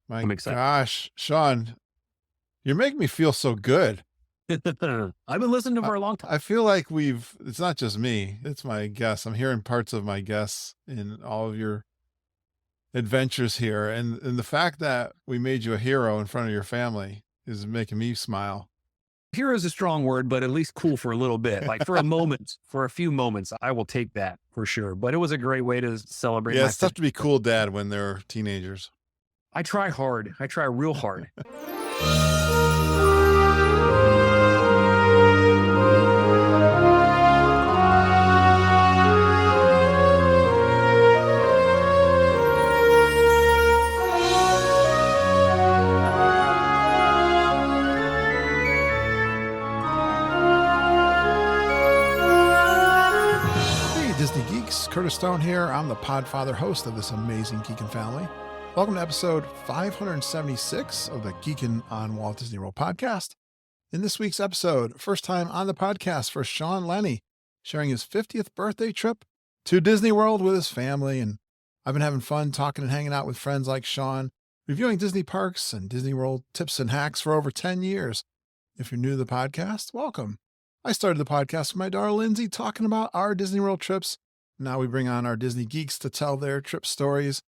My I'm excited. gosh, Shawn, you're making me feel so good. I've been listening I, for a long time. I feel like it's not just me, it's my guests. I'm hearing parts of my guests in all of your adventures here. And the fact that we made you a hero in front of your family is making me smile. Hero is a strong word, but at least cool for a little bit. Like for a moment, for a few moments, I will take that for sure. But it was a great way to celebrate Yeah, my it's tough to be 50th cool birthday. dad when they're teenagers. I try hard. I try real hard. Hey, Disney Geeks, Curtis Stone here. I'm the Podfather host of this amazing Geekin' family. Welcome to episode 576 of the Geekin' on Walt Disney World podcast. In this week's episode, first time on the podcast for Shawn Lenny, sharing his 50th birthday trip to Disney World with his family. And I've been having fun talking and hanging out with friends like Shawn, reviewing Disney parks and Disney World tips and hacks for over 10 years. If you're new to the podcast, welcome. I started the podcast with my daughter Lindsay talking about our Disney World trips. Now we bring on our Disney geeks to tell their trip stories.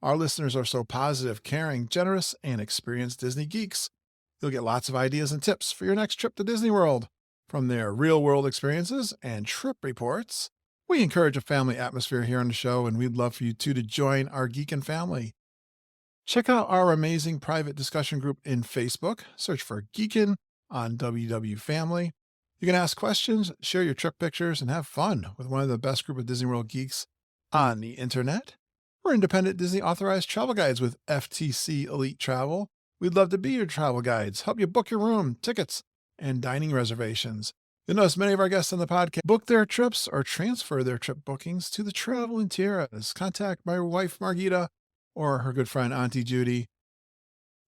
Our listeners are so positive, caring, generous, and experienced Disney geeks. You'll get lots of ideas and tips for your next trip to Disney World. From their real-world experiences and trip reports, we encourage a family atmosphere here on the show, and we'd love for you too to join our Geekin' family. Check out our amazing private discussion group in Facebook. Search for Geekin' on WW Family. You can ask questions, share your trip pictures, and have fun with one of the best group of Disney World geeks on the internet. We're independent Disney authorized travel guides with FTC Elite Travel. We'd love to be your travel guides, help you book your room, tickets, and dining reservations. You'll notice many of our guests on the podcast book their trips or transfer their trip bookings to the Travel and Tiaras. Contact my wife, Margita, or her good friend, Auntie Judy.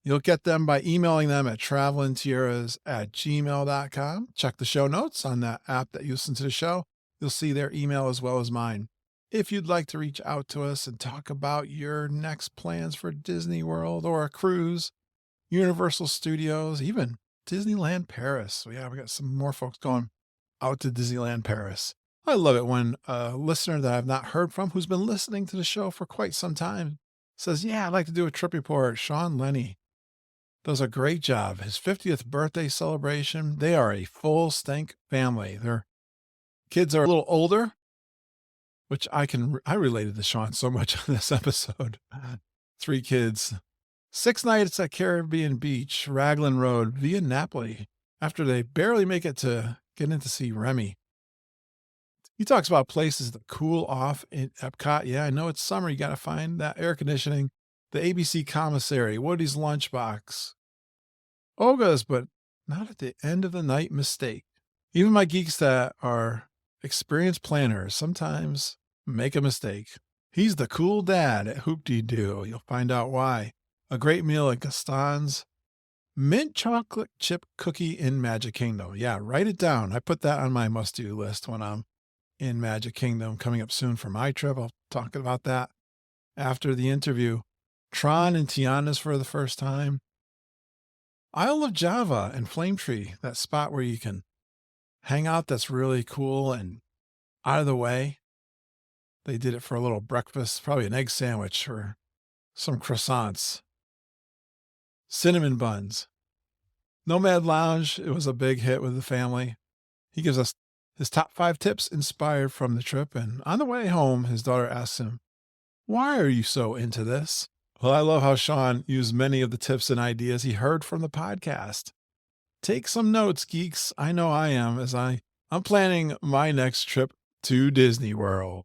You'll get them by emailing them at travelandtiaras@gmail.com. Check the show notes on that app that you listen to the show. You'll see their email as well as mine. If you'd like to reach out to us and talk about your next plans for Disney World or a cruise, Universal Studios, even Disneyland Paris. We got some more folks going out to Disneyland Paris. I love it when a listener that I've not heard from who's been listening to the show for quite some time says, yeah, I'd like to do a trip report. Shawn Lenny does a great job. His 50th birthday celebration. They are a full stank family. Their kids are a little older, which I related to Shawn so much on this episode. 3 kids, 6 nights at Caribbean Beach, Raglan Road via Napoli, after they barely make it to get in to see Remy. He talks about places to cool off in Epcot. Yeah, I know it's summer. You got to find that air conditioning. The ABC Commissary, Woody's Lunchbox, Oga's, but not at the end of the night mistake. Even my geeks that are experienced planners sometimes make a mistake. He's the cool dad at Hoop-Dee-Doo. You'll find out why. A great meal at Gaston's. Mint chocolate chip cookie in Magic Kingdom. Yeah, write it down. I put that on my must-do list when I'm in Magic Kingdom. Coming up soon for my trip. I'll talk about that after the interview. Tron and Tiana's for the first time. Isle of Java and Flame Tree, that spot where you can hang out that's really cool and out of the way. They did it for a little breakfast, probably an egg sandwich or some croissants. Cinnamon buns. Nomad Lounge, it was a big hit with the family. He gives us his top 5 tips inspired from the trip, and on the way home, his daughter asks him, why are you so into this? Well, I love how Shawn used many of the tips and ideas he heard from the podcast. Take some notes, geeks. I know I am, as I'm planning my next trip to Disney World.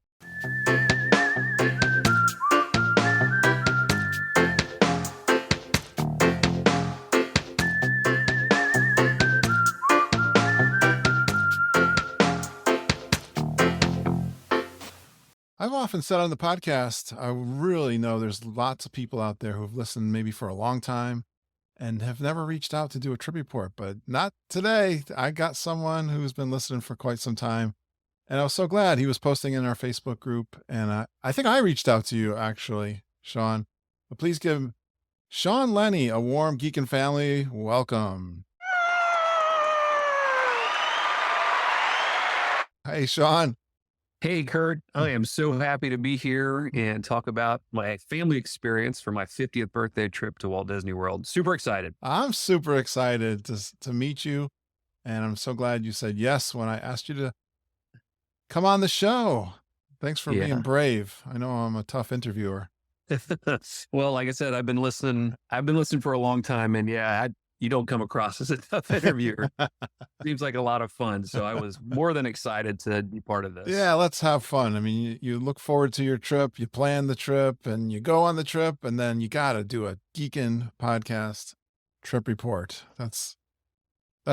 I've often said on the podcast, I really know there's lots of people out there who've listened maybe for a long time and have never reached out to do a trip report, but not today. I got someone who's been listening for quite some time, and I was so glad he was posting in our Facebook group. And I think I reached out to you actually, Shawn, but please give Shawn Lenny, a warm geekin' family, welcome. Hey, Shawn. Hey, Kurt, I am so happy to be here and talk about my family experience for my 50th birthday trip to Walt Disney World. Super excited. I'm super excited to meet you, and I'm so glad you said yes when I asked you to come on the show. Thanks for being Yeah. brave. I know I'm a tough interviewer. Well, like I said, I've been listening. I've been listening for a long time, and yeah, you don't come across as a tough interviewer. Seems like a lot of fun. So I was more than excited to be part of this. Yeah, let's have fun. I mean, you look forward to your trip, you plan the trip, and you go on the trip, and then you got to do a geekin' podcast trip report. That's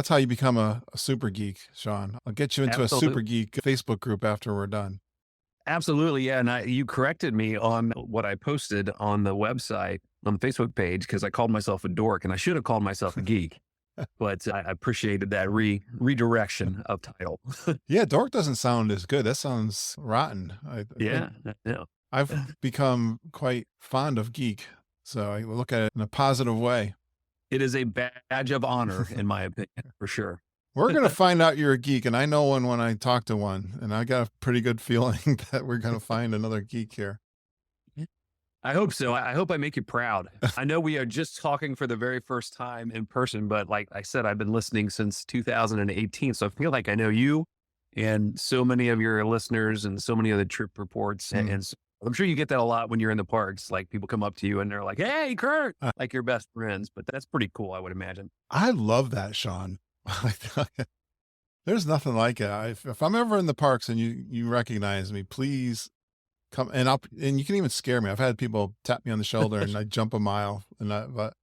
how you become a super geek, Shawn. I'll get you into a super Absolutely. geek Facebook group after we're done. Absolutely. Yeah. And you corrected me on what I posted on the website, on the Facebook page, because I called myself a dork and I should have called myself a geek. But I appreciated that redirection of title. Yeah, dork doesn't sound as good. That sounds rotten. I think Yeah. Yeah. I've become quite fond of geek, so I look at it in a positive way. It is a badge of honor, in my opinion, for sure. We're gonna find out you're a geek, and I know one when I talk to one, and I got a pretty good feeling that we're gonna find another geek here. I hope so. I hope I make you proud. I know we are just talking for the very first time in person, but like I said, I've been listening since 2018. So I feel like I know you and so many of your listeners and so many of the trip reports. Mm. I'm sure you get that a lot when you're in the parks. Like people come up to you and they're like, "Hey, Kurt," Uh, like your best friends. But that's pretty cool, I would imagine. I love that, Shawn. There's nothing like it. If I'm ever in the parks and you recognize me, please come and you can even scare me. I've had people tap me on the shoulder and I jump a mile but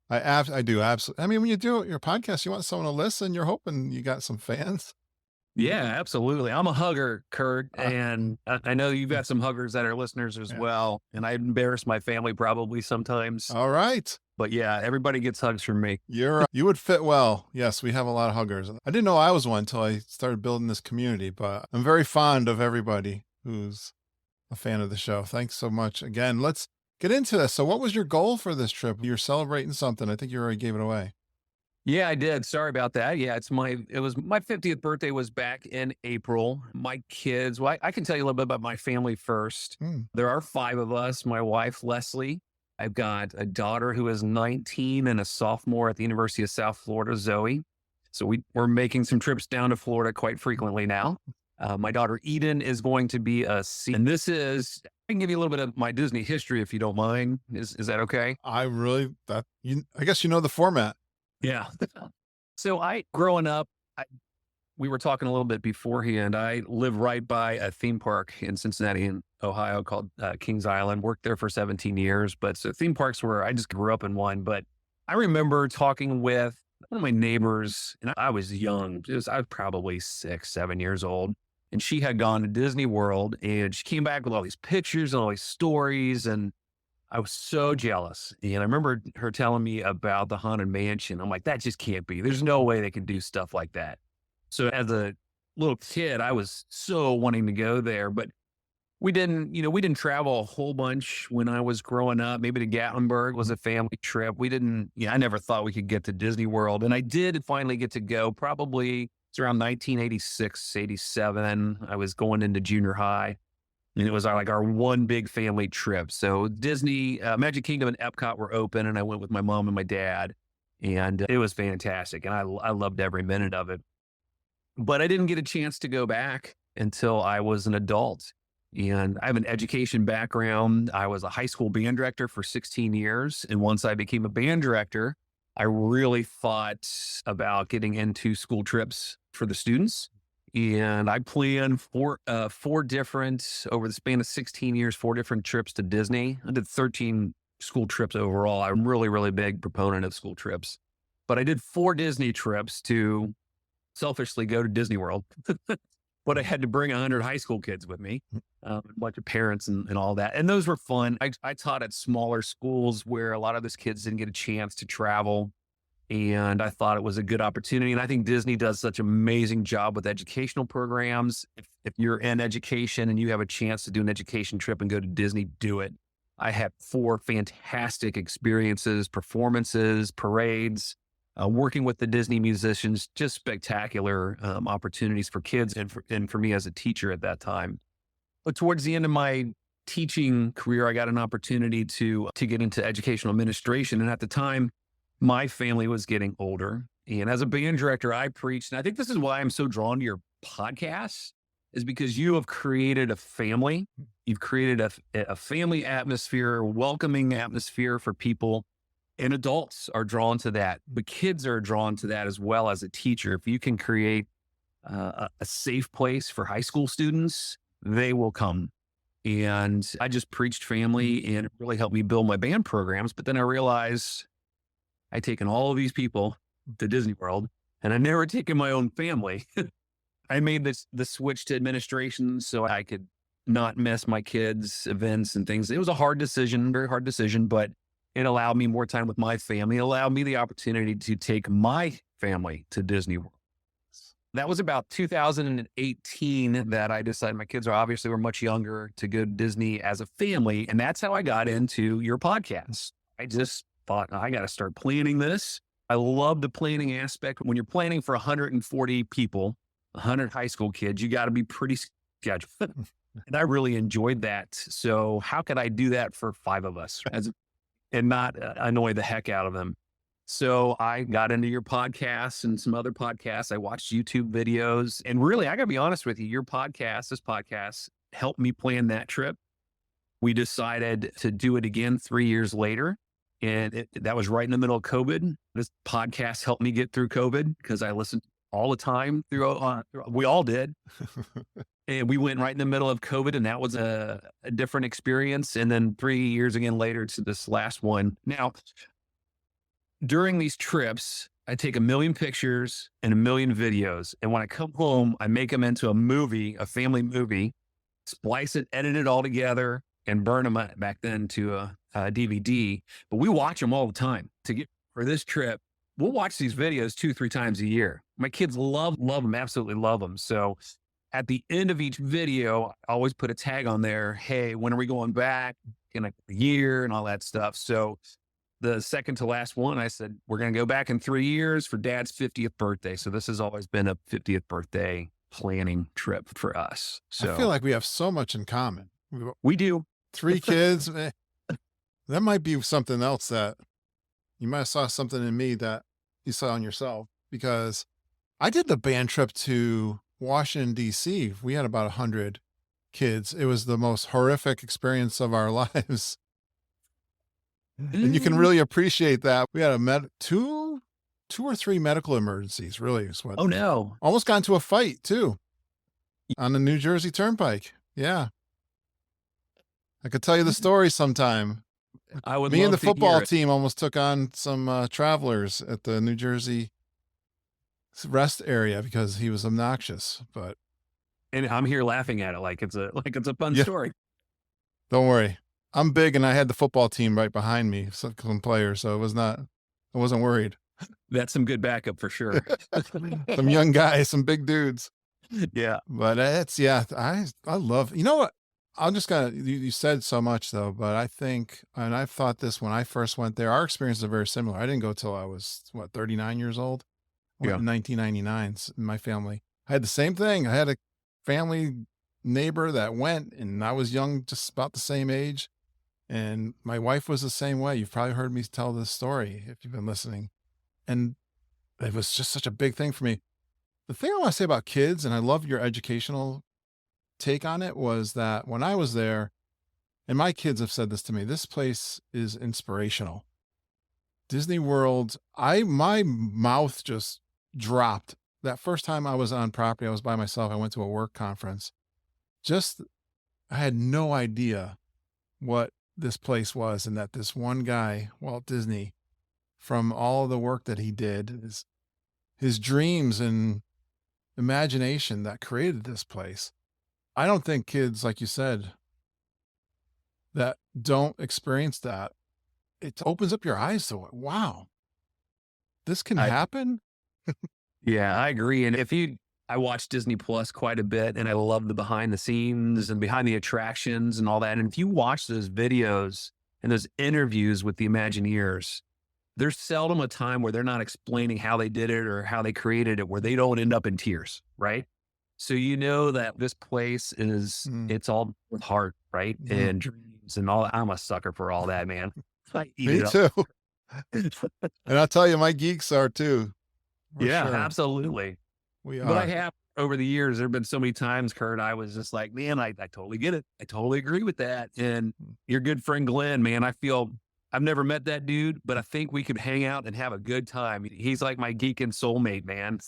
I do absolutely. I mean, when you do your podcast, you want someone to listen. You're hoping you got some fans. Yeah, absolutely. I'm a hugger, Kurt, Uh, and I know you've got some huggers that are listeners as yeah. well. And I embarrass my family probably sometimes. All right. But yeah, everybody gets hugs from me. You would fit well. Yes, we have a lot of huggers. I didn't know I was one until I started building this community, but I'm very fond of everybody who's a fan of the show. Thanks so much. Again, let's get into this. So what was your goal for this trip? You're celebrating something. I think you already gave it away. Yeah, I did. Sorry about that. Yeah, it was my 50th birthday was back in April. My kids, well, I can tell you a little bit about my family first. Hmm. There are five of us. My wife, Leslie. I've got a daughter who is 19 and a sophomore at the University of South Florida, Zoe. So we're making some trips down to Florida quite frequently now. My daughter Eden is going to be a C. And I can give you a little bit of my Disney history if you don't mind. Is that okay? I guess you know the format. Yeah. So growing up, we were talking a little bit beforehand. I live right by a theme park in Cincinnati, in Ohio, called Kings Island. Worked there for 17 years, but so theme parks were I just grew up in one. But I remember talking with one of my neighbors, and I was young. I was probably 6, 7 years old, and she had gone to Disney World, and she came back with all these pictures and all these stories, and I was so jealous. And I remember her telling me about the Haunted Mansion. I'm like, that just can't be. There's no way they can do stuff like that. So as a little kid, I was so wanting to go there, but we didn't travel a whole bunch when I was growing up. Maybe to Gatlinburg was a family trip. I never thought we could get to Disney World. And I did finally get to go. Probably it's around 1986, 87. I was going into junior high. And it was our one big family trip. So Disney, Magic Kingdom and Epcot were open, and I went with my mom and my dad, and it was fantastic. And I loved every minute of it. But I didn't get a chance to go back until I was an adult. And I have an education background. I was a high school band director for 16 years. And once I became a band director, I really thought about getting into school trips for the students. And I planned four different, over the span of 16 years, 4 different trips to Disney. I did 13 school trips overall. I'm really, really big proponent of school trips. But I did 4 Disney trips to selfishly go to Disney World. But I had to bring 100 high school kids with me, a bunch of parents and all that. And those were fun. I taught at smaller schools where a lot of those kids didn't get a chance to travel. And I thought it was a good opportunity. And I think Disney does such an amazing job with educational programs. If you're in education and you have a chance to do an education trip and go to Disney, do it. I had 4 fantastic experiences, performances, parades, working with the Disney musicians, just spectacular opportunities for kids and for me as a teacher at that time. But towards the end of my teaching career, I got an opportunity to get into educational administration. And at the time, my family was getting older. And as a band director, I preached, and I think this is why I'm so drawn to your podcast, is because you have created a family. You've created a family atmosphere, welcoming atmosphere for people. And adults are drawn to that, but kids are drawn to that as well as a teacher. If you can create a safe place for high school students, they will come. And I just preached family and it really helped me build my band programs. But then I realized I'd taken all of these people to Disney World and I never taken my own family. I made the switch to administration so I could not miss my kids' events and things. It was a hard decision, very hard decision, but it allowed me more time with my family. It allowed me the opportunity to take my family to Disney World. That was about 2018 that I decided my kids were much younger to go to Disney as a family. And that's how I got into your podcast. I just thought, I got to start planning this. I love the planning aspect. When you're planning for 140 people, 100 high school kids, you got to be pretty scheduled. And I really enjoyed that. So how could I do that for 5 of us and not annoy the heck out of them? So I got into your podcasts and some other podcasts. I watched YouTube videos, and really, I got to be honest with you, this podcast helped me plan that trip. We decided to do it again 3 years later. And that was right in the middle of COVID. This podcast helped me get through COVID because I listened all the time we all did. And we went right in the middle of COVID, and that was a different experience. And then 3 years again later to this last one. Now, during these trips, I take 1,000,000 pictures and 1,000,000 videos. And when I come home, I make them into a movie, a family movie, splice it, edit it all together, and burn them back then to a DVD. But we watch them all the time for this trip. We'll watch these videos 2, 3 times a year. My kids love them, absolutely love them. So at the end of each video, I always put a tag on there. Hey, when are we going back in a year and all that stuff? So the second to last one, I said, we're going to go back in 3 years for Dad's 50th birthday. So this has always been a 50th birthday planning trip for us. So I feel like we have so much in common. We do. 3 kids. That might be something else that you might have saw something in me that you saw in yourself, because I did the band trip to Washington, D.C. We had about 100 kids. It was the most horrific experience of our lives. And you can really appreciate that. We had two or three medical emergencies, really. Is what. Oh, no. Almost got into a fight, too, on the New Jersey Turnpike. Yeah. I could tell you the story sometime. I would Me love and the to hear football it. team almost took on some travelers at the New Jersey rest area because he was obnoxious. But And I'm here laughing at it like it's a fun Yeah. story. don't worry, I'm big and I had the football team right behind me, some players, so I wasn't worried. That's some good backup for sure. Some young guys, some big dudes. Yeah. But I love, you know what? I'm just gonna, you said so much though, but I think, and I've thought this when I first went there, our experiences are very similar. I didn't go till I was 39 years old. I went Yeah. in 1999. My family, I had the same thing. I had a family neighbor that went, and I was young, just about the same age. And my wife was the same way. You've probably heard me tell this story if you've been listening. And it was just such a big thing for me. The thing I want to say about kids, and I love your educational take on it, was that when I was there, and my kids have said this to me, this place is inspirational. Disney World, my mouth just dropped. That first time I was on property, I was by myself. I went to a work conference. I had no idea what this place was, and that this one guy, Walt Disney, from all the work that he did, his dreams and imagination that created this place. I don't think kids, like you said, that don't experience that, it opens up your eyes to it. Wow, this can I happen. Yeah, I agree. And if you I watch Disney Plus quite a bit, and I love the behind the scenes and behind the attractions and all that. And if you watch those videos and those interviews with the Imagineers, there's seldom a time where they're not explaining how they did it or how they created it, where they don't end up in tears, right? So you know that this place is Mm, it's all with heart, right? mhm. And dreams and all. I'm a sucker for all that, man. I eat Me it up. too. And I'll tell you, my geeks are too, for Yeah, sure. absolutely. We But I are. have over the years, there have been so many times, Kurt, I was just like, man, I totally get it. I totally agree with that. And Mm. your good friend Glenn, man, I feel I've never met that dude, but I think we could hang out and have a good time. He's like my geek and soulmate, man.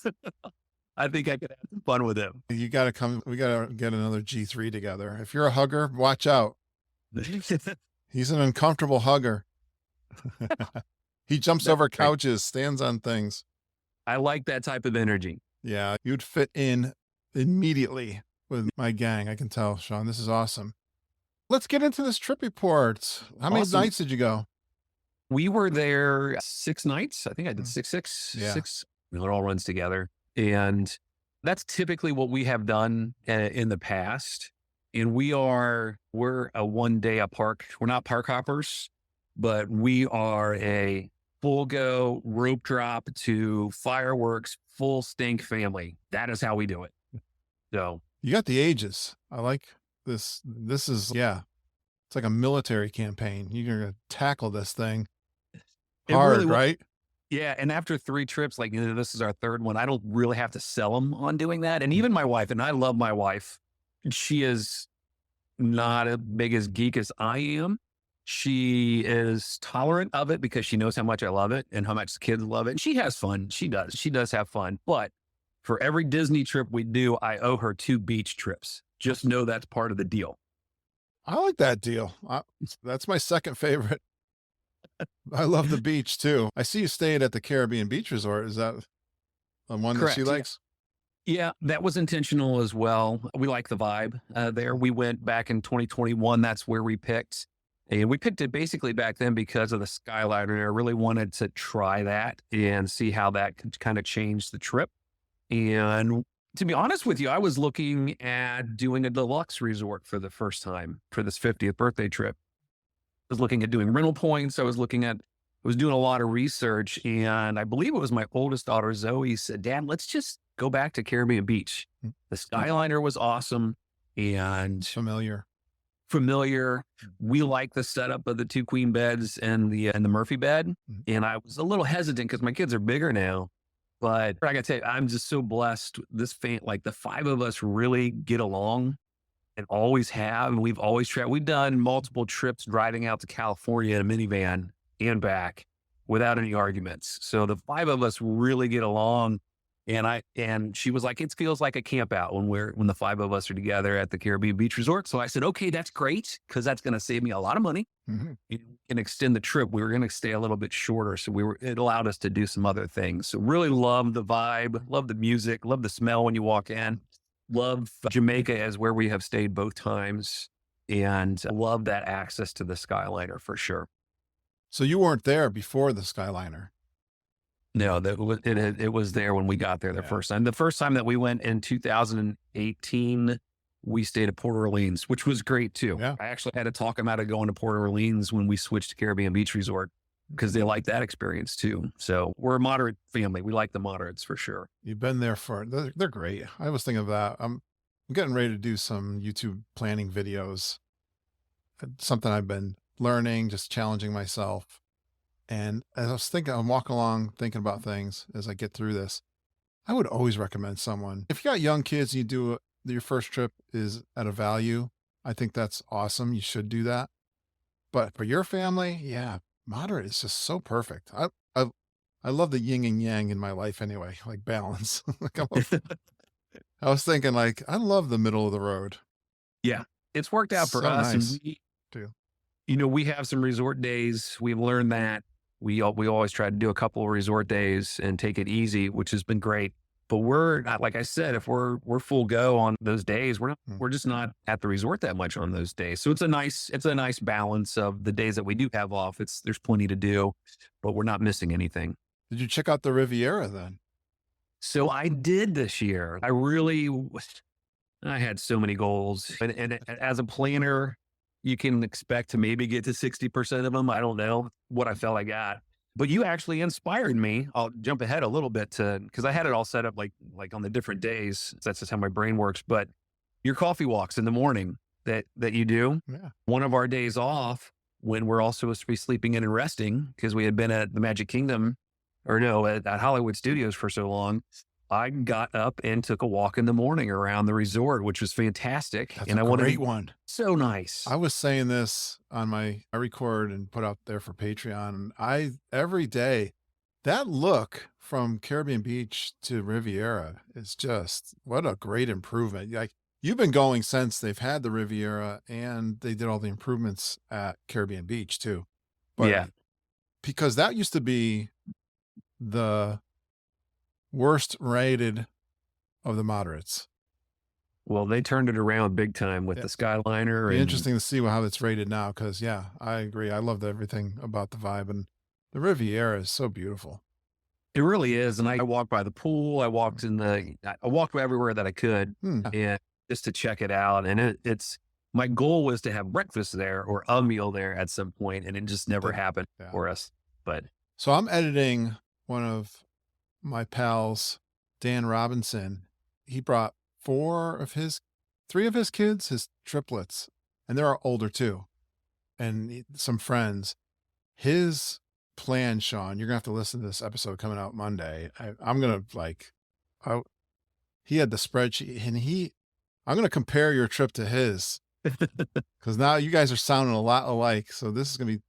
I think I could have some fun with him. You gotta come. We gotta get another G3 together. If you're a hugger, watch out. He's an uncomfortable hugger. He jumps That's over great. couches, stands on things. I like that type of energy. Yeah, you'd fit in immediately with my gang. I can tell, Shawn. This is awesome. Let's get into this trip report. How many Awesome. nights did you go? We were there 6 nights. I think I did Mm, yeah. six. It all runs together. And that's typically what we have done in the past. And we're a 1 day a park. We're not park hoppers, but we are a full go rope drop to fireworks, full stink family. That is how we do it. So You got the ages. I like this. This is, yeah, it's like a military campaign. You're going to tackle this thing it really hard, was. right? Yeah, and after 3 trips, like, this is our 3rd one, I don't really have to sell them on doing that, and even my wife, and I love my wife, she is not as big as geek as I am. She is tolerant of it because she knows how much I love it and how much the kids love it, and she has fun. She does. She does have fun, but for every Disney trip we do, I owe her 2 beach trips. Just know that's part of the deal. I like that deal. That's my second favorite. I love the beach too. I see you stayed at the Caribbean Beach Resort. Is that the one that she Correct, yeah. likes? Yeah, that was intentional as well. We like the vibe there. We went back in 2021. That's where we picked. And we picked it basically back then because of the Skyliner. I really wanted to try that and see how that could kind of change the trip. And to be honest with you, I was looking at doing a deluxe resort for the first time for this 50th birthday trip. I was looking at doing rental points. I was doing a lot of research, and I believe it was my oldest daughter, Zoe, said, Dad, let's just go back to Caribbean Beach. Mm, The Skyliner was awesome and familiar. familiar. We like the setup of the 2 queen beds and the Murphy bed. Mm. And I was a little hesitant because my kids are bigger now. But I gotta tell you, I'm just so blessed. Like the 5 of us really get along and always have. And we've always tried. We've done multiple trips driving out to California in a minivan and back without any arguments. So the 5 of us really get along. And she was like, it feels like a camp out when the 5 of us are together at the Caribbean Beach Resort. So I said, okay, that's great because that's going to save me a lot of money Mhm. and extend the trip. We were going to stay a little bit shorter, so it allowed us to do some other things. So really love the vibe, love the music, love the smell when you walk in, love Jamaica as where we have stayed both times, and love that access to the Skyliner for sure. So you weren't there before the Skyliner. No, it was there when we got there the Yeah. first time. The first time that we went in 2018, we stayed at Port Orleans, which was great too. Yeah. I actually had to talk them out of going to Port Orleans when we switched to Caribbean Beach Resort because they like that experience too. So we're a moderate family. We like the moderates for sure. You've been there they're great. I was thinking of that. I'm getting ready to do some YouTube planning videos. It's something I've been learning, just challenging myself. And as I was thinking, I'm walking along thinking about things as I get through this. I would always recommend someone. If you got young kids, and you do your first trip is at a value. I think that's awesome. You should do that. But for your family, yeah, moderate is just so perfect. I I love the yin and yang in my life anyway, like balance. Like I was thinking like I love the middle of the road. Yeah, it's worked out for So us, and nice too. we have some resort days. We've learned that we always try to do a couple of resort days and take it easy, which has been great. But we're not, like I said, if we're full go on those days, Mm. we're just not at the resort that much on those days. So it's a nice balance of the days that we do have off. There's plenty to do, but we're not missing anything. Did you check out the Riviera then? So I did this year. I had so many goals. And as a planner, you can expect to maybe get to 60% of them. I don't know what I felt I got. But you actually inspired me. I'll jump ahead a little bit to because I had it all set up like on the different days. That's just how my brain works. But your coffee walks in the morning that you do, Yeah. one of our days off when we're all supposed to be sleeping in and resting because we had been at the Magic Kingdom or no, at Hollywood Studios for so long. I got up and took a walk in the morning around the resort, which was fantastic. That's And a I wanted great to, one. so nice. I was saying this on I record and put out there for Patreon. And every day, that look from Caribbean Beach to Riviera is just, what a great improvement. Like, you've been going since they've had the Riviera and they did all the improvements at Caribbean Beach too. But Yeah. because that used to be the worst rated of the moderates. Well, they turned it around big time with Yeah. the Skyliner. Be And interesting to see how it's rated now. Cause yeah, I agree. I loved everything about the vibe, and the Riviera is so beautiful. it really is. And I walked by the pool. I walked everywhere that I could Hmm. and just to check it out. And it's, my goal was to have breakfast there or a meal there at some point, and it just never Didn't. happened Yeah. for us. But So I'm editing one of my pals, Dan Robinson. He brought three of his kids, his triplets, and they're older too, and some friends. His plan, Sean, you're gonna have to listen to this episode coming out Monday. I'm gonna I, he had the spreadsheet, and I'm gonna compare your trip to his because now you guys are sounding a lot alike. So this is gonna be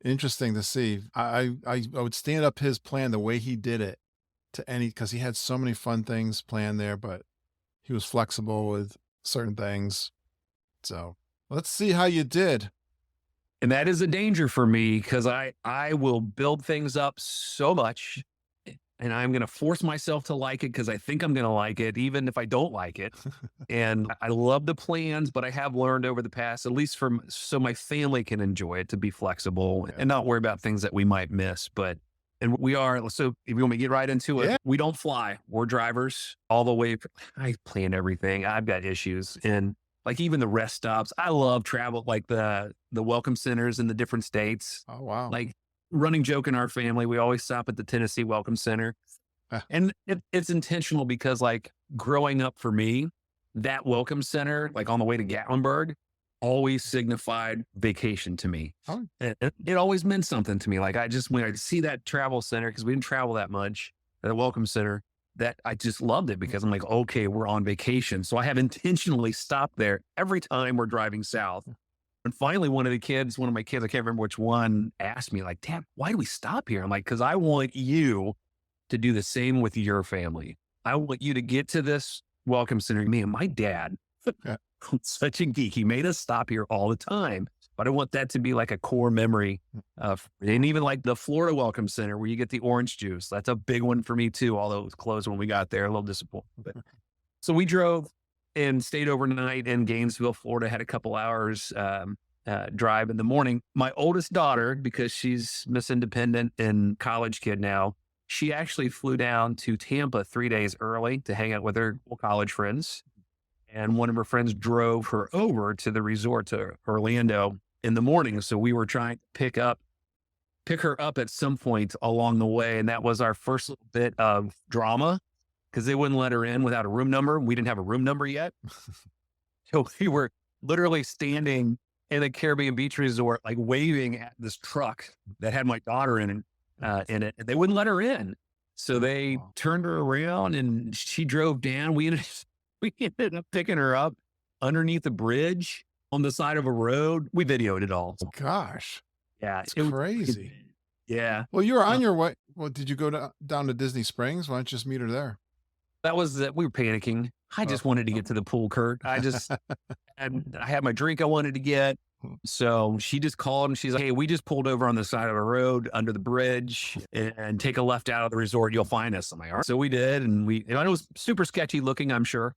interesting to see. I would stand up his plan the way he did it to because he had so many fun things planned there, but he was flexible with certain things. So let's see how you did. And that is a danger for me because I will build things up so much and I'm going to force myself to like it because I think I'm going to like it, even if I don't like it. And I love the plans, but I have learned over the past, at least from so my family can enjoy it, to be flexible Yeah. and not worry about things that we might miss. And we are, so if you want me to get right into it, Yeah. we don't fly. We're drivers all the way. I plan everything. I've got issues. And like even the rest stops, I love travel, like the welcome centers in the different states. Oh, wow. Like running joke in our family, we always stop at the Tennessee Welcome Center. Ah. And it's intentional because like growing up for me, that Welcome Center, like on the way to Gatlinburg, always signified vacation to me. Oh. It always meant something to me. Like when I see that travel center, because we didn't travel that much, that Welcome Center, that I just loved it because I'm like, okay, we're on vacation. So I have intentionally stopped there every time we're driving south. And finally, one of my kids, I can't remember which one, asked me like, Dad, why do we stop here? I'm like, because I want you to do the same with your family. I want you to get to this Welcome Center. Me and my dad, Yeah. such a geek. He made us stop here all the time. But I want that to be like a core memory of, and even like the Florida Welcome Center where you get the orange juice. That's a big one for me too, although it was closed when we got there, a little disappointed. But, so we drove and stayed overnight in Gainesville, Florida, had a couple hours drive in the morning. My oldest daughter, because she's Miss Independent and college kid now, she actually flew down to Tampa 3 days early to hang out with her college friends. And one of her friends drove her over to the resort to Orlando in the morning. So we were trying to pick her up at some point along the way. And that was our first little bit of drama because they wouldn't let her in without a room number. We didn't have a room number yet. So we were literally standing in the Caribbean Beach Resort, like waving at this truck that had my daughter in it. And they wouldn't let her in. So they turned her around and she drove down. We ended up picking her up underneath a bridge on the side of a road. We videoed it all. Gosh. Yeah. It's crazy. Yeah. Well, you were on your way. Well, did you go down to Disney Springs? Why don't you just meet her there? That was we were panicking. I just wanted to get to the pool, Kurt. And I had my drink I wanted to get. So she just called and she's like, hey, we just pulled over on the side of the road under the bridge and take a left out of the resort. You'll find us. I'm like, all right. So we did. And it was super sketchy looking, I'm sure.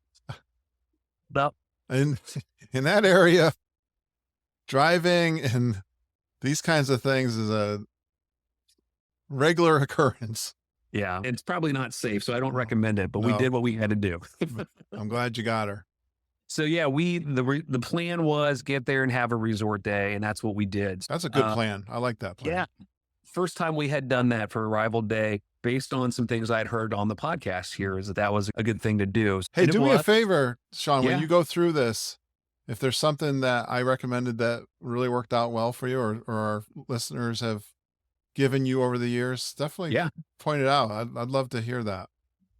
But in that area, driving and these kinds of things is a regular occurrence. Yeah, it's probably not safe, so I don't Oh, recommend it, but we no, did what we had to do. but I'm glad you got her. So yeah, the plan was get there and have a resort day, and that's what we did. That's a good plan. I like that Yeah, plan. first time we had done that for arrival day, based on some things I'd heard on the podcast here, is that that was a good thing to do, Hey, and it do me a was. favor, Sean, when Yeah, you go through this, if there's something that I recommended that really worked out well for you or our listeners have given you over the years, definitely yeah, point it out. I'd love to hear that.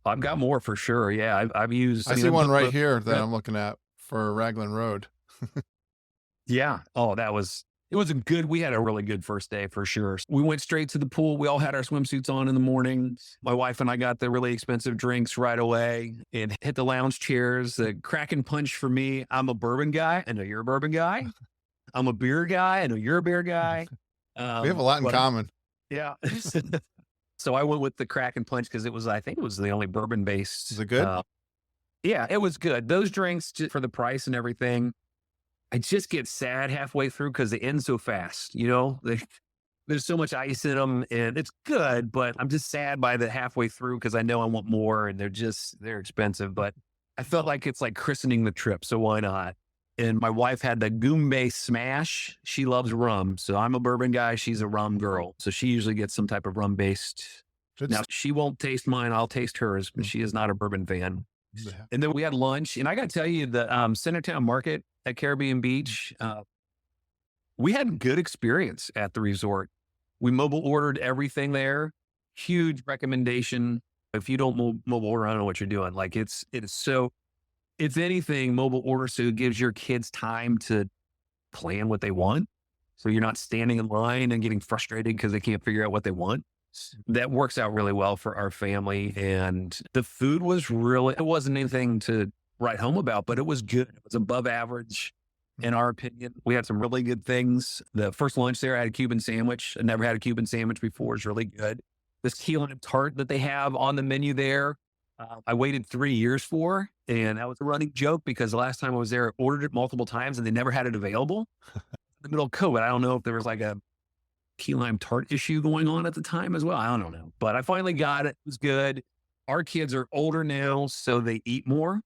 I've got more for sure. Yeah, I've used. I I mean, see I've one done right the here that trip. I'm looking at for Raglan Road. Yeah. Oh, that was. It was a good. We had a really good first day for sure. We went straight to the pool. We all had our swimsuits on in the morning. My wife and I got the really expensive drinks right away and hit the lounge chairs. The Kraken punch for me. I'm a bourbon guy. I know you're a bourbon guy. I'm a beer guy. I know you're a beer guy. We have a lot in But common. yeah. So I went with the Kraken punch because I think it was the only bourbon Is based. it good? Yeah, it was good. Those drinks for the price and everything. I just get sad halfway through because they end so fast. There's so much ice in them, and it's good, but I'm just sad by the halfway through because I know I want more, and they're expensive. But I felt like it's like christening the trip, so why not? And my wife had the Goombay Smash. She loves rum, so I'm a bourbon guy. She's a rum girl, so she usually gets some type of rum based. Good Now s- she won't taste mine. I'll taste hers, but Mm, she is not a bourbon fan. yeah. And then we had lunch, and I got to tell you, the Centertown Market at Caribbean Beach, we had a good experience at the resort. We mobile ordered everything there. Huge recommendation. If you don't mobile order, I don't know what you're doing. Like it is so. If anything, mobile order so it gives your kids time to plan what they want. So you're not standing in line and getting frustrated because they can't figure out what they want. That works out really well for our family. And the food was really, it wasn't anything to write home about, but it was good. It was above average in our opinion. We had some really good things. The first lunch there, I had a Cuban sandwich. I never had a Cuban sandwich before. It's really good. This key lime tart that they have on the menu there, I waited 3 years for, and that was a running joke because the last time I was there, I ordered it multiple times and they never had it available. In the middle of COVID, I don't know if there was like a key lime tart issue going on at the time as well. I don't know, but I finally got it. It was good. Our kids are older now, so they eat more.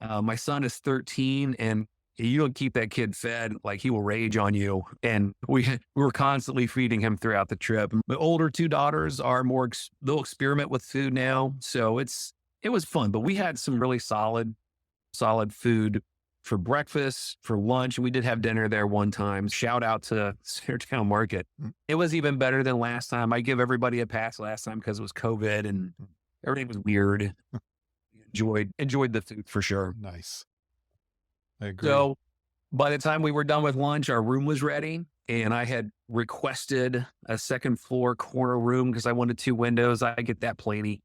My son is 13, and you don't keep that kid fed, like he will rage on you. And we were constantly feeding him throughout the trip. The older two daughters are more, they'll experiment with food now. So it was fun, but we had some really solid food for breakfast, for lunch. We did have dinner there one time. Shout out to Centertown Market. Mm, It was even better than last time. I give everybody a pass last time because it was COVID and mm. everything was weird. Enjoyed the food for sure. Nice. I agree. So by the time we were done with lunch, our room was ready. And I had requested a second floor corner room because I wanted two windows. I get that plenty.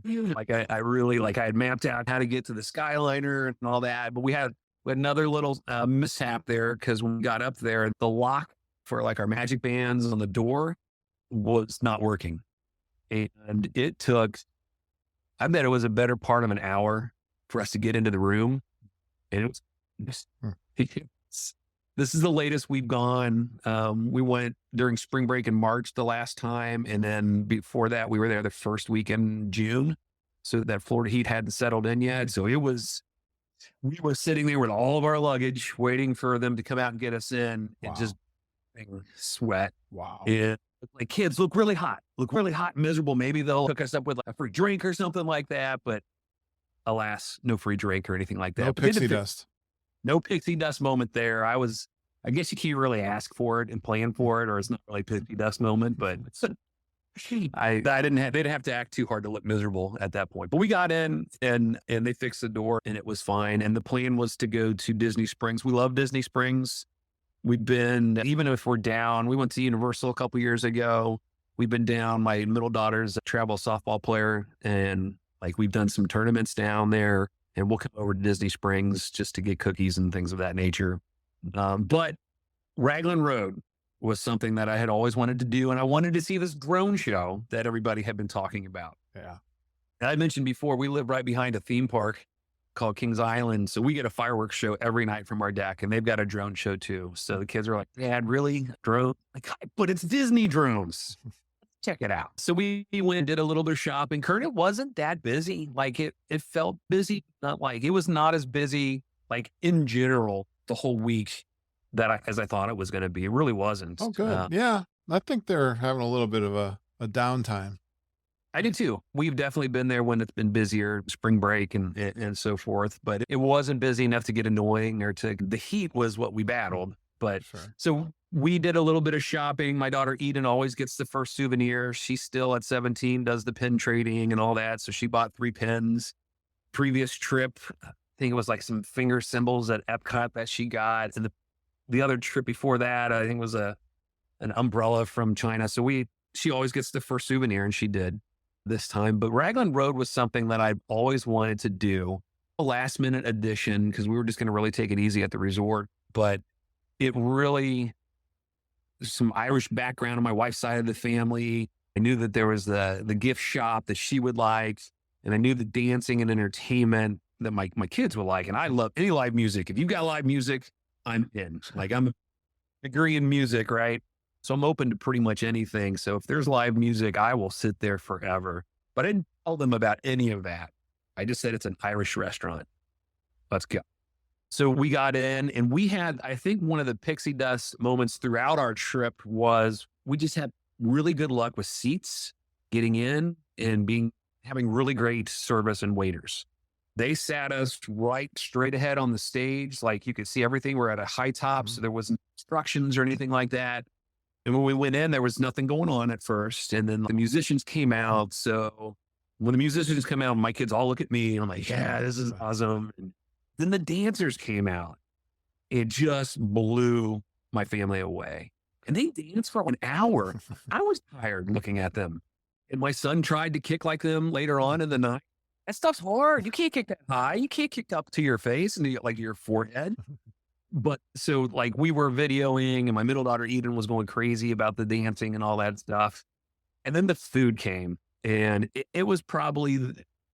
Like I really like I had mapped out how to get to the Skyliner and all that. But we had another little mishap there because when we got up there, the lock for like our magic bands on the door was not working. And it took, I bet it was a better part of an hour for us to get into the room. And it was just, Mm. this is the latest we've gone. We went during spring break in March the last time. And then before that, we were there the first week in June. So that Florida heat hadn't settled in yet. So we were sitting there with all of our luggage, waiting for them to come out and get us in and Wow. just sweat. Wow. And like kids look really hot and miserable. Maybe they'll hook us up with like a free drink or something like that. But alas, no free drink or anything like that. No But they did pixie fi- dust. No pixie dust moment there. I guess you can't really ask for it and plan for it, or it's not really pixie dust moment, but I didn't have, they didn't have to act too hard to look miserable at that point. But we got in and they fixed the door and it was fine. And the plan was to go to Disney Springs. We love Disney Springs. We've been, even if we're down, we went to Universal a couple years ago. We've been down. My middle daughter's a travel softball player, and like we've done some tournaments down there. And we'll come over to Disney Springs just to get cookies and things of that nature. But Raglan Road was something that I had always wanted to do, and I wanted to see this drone show that everybody had been talking about. Yeah. And I mentioned before, we live right behind a theme park called Kings Island. So we get a fireworks show every night from our deck, and they've got a drone show too. So the kids are like, Dad, really? Drone? Like, but it's Disney drones. check it out. So we went and did a little bit of shopping. Kurt, it wasn't that busy. Like it felt busy, not like it was not as busy, like in general, the whole week as I thought it was going to be. It really wasn't. Oh, good. Yeah. I think they're having a little bit of a downtime. I do too. We've definitely been there when it's been busier, spring break and so forth, but it wasn't busy enough to get annoying the heat was what we battled. But Sure. so we did a little bit of shopping. My daughter Eden always gets the first souvenir. She's still at 17, does the pin trading and all that. So she bought 3 pins. Previous trip, I think it was like some finger symbols at Epcot that she got. And the other trip before that, I think was an umbrella from China. So she always gets the first souvenir, and she did this time. But Raglan Road was something that I've always wanted to do, a last minute addition, because we were just going to really take it easy at the resort. But it really, there's some Irish background on my wife's side of the family. I knew that there was the gift shop that she would like, and I knew the dancing and entertainment that my kids would like. And I love any live music. If you've got live music, I'm in. Like, I'm a degree in music, right? So I'm open to pretty much anything. So if there's live music, I will sit there forever. But I didn't tell them about any of that. I just said it's an Irish restaurant. Let's go. So we got in, and we had, I think one of the pixie dust moments throughout our trip was we just had really good luck with seats, getting in and having really great service and waiters. They sat us right straight ahead on the stage. Like, you could see everything. We're at a high top, so there wasn't obstructions or anything like that. And when we went in, there was nothing going on at first. And then the musicians came out. So when the musicians come out, my kids all look at me and I'm like, yeah, this is awesome. And then the dancers came out. It just blew my family away. And they danced for an hour. I was tired looking at them. And my son tried to kick like them later on in the night. That stuff's hard. You can't kick that high. You can't kick up to your face and like your forehead. But so, like, we were videoing, and my middle daughter Eden was going crazy about the dancing and all that stuff. And then the food came, and it was probably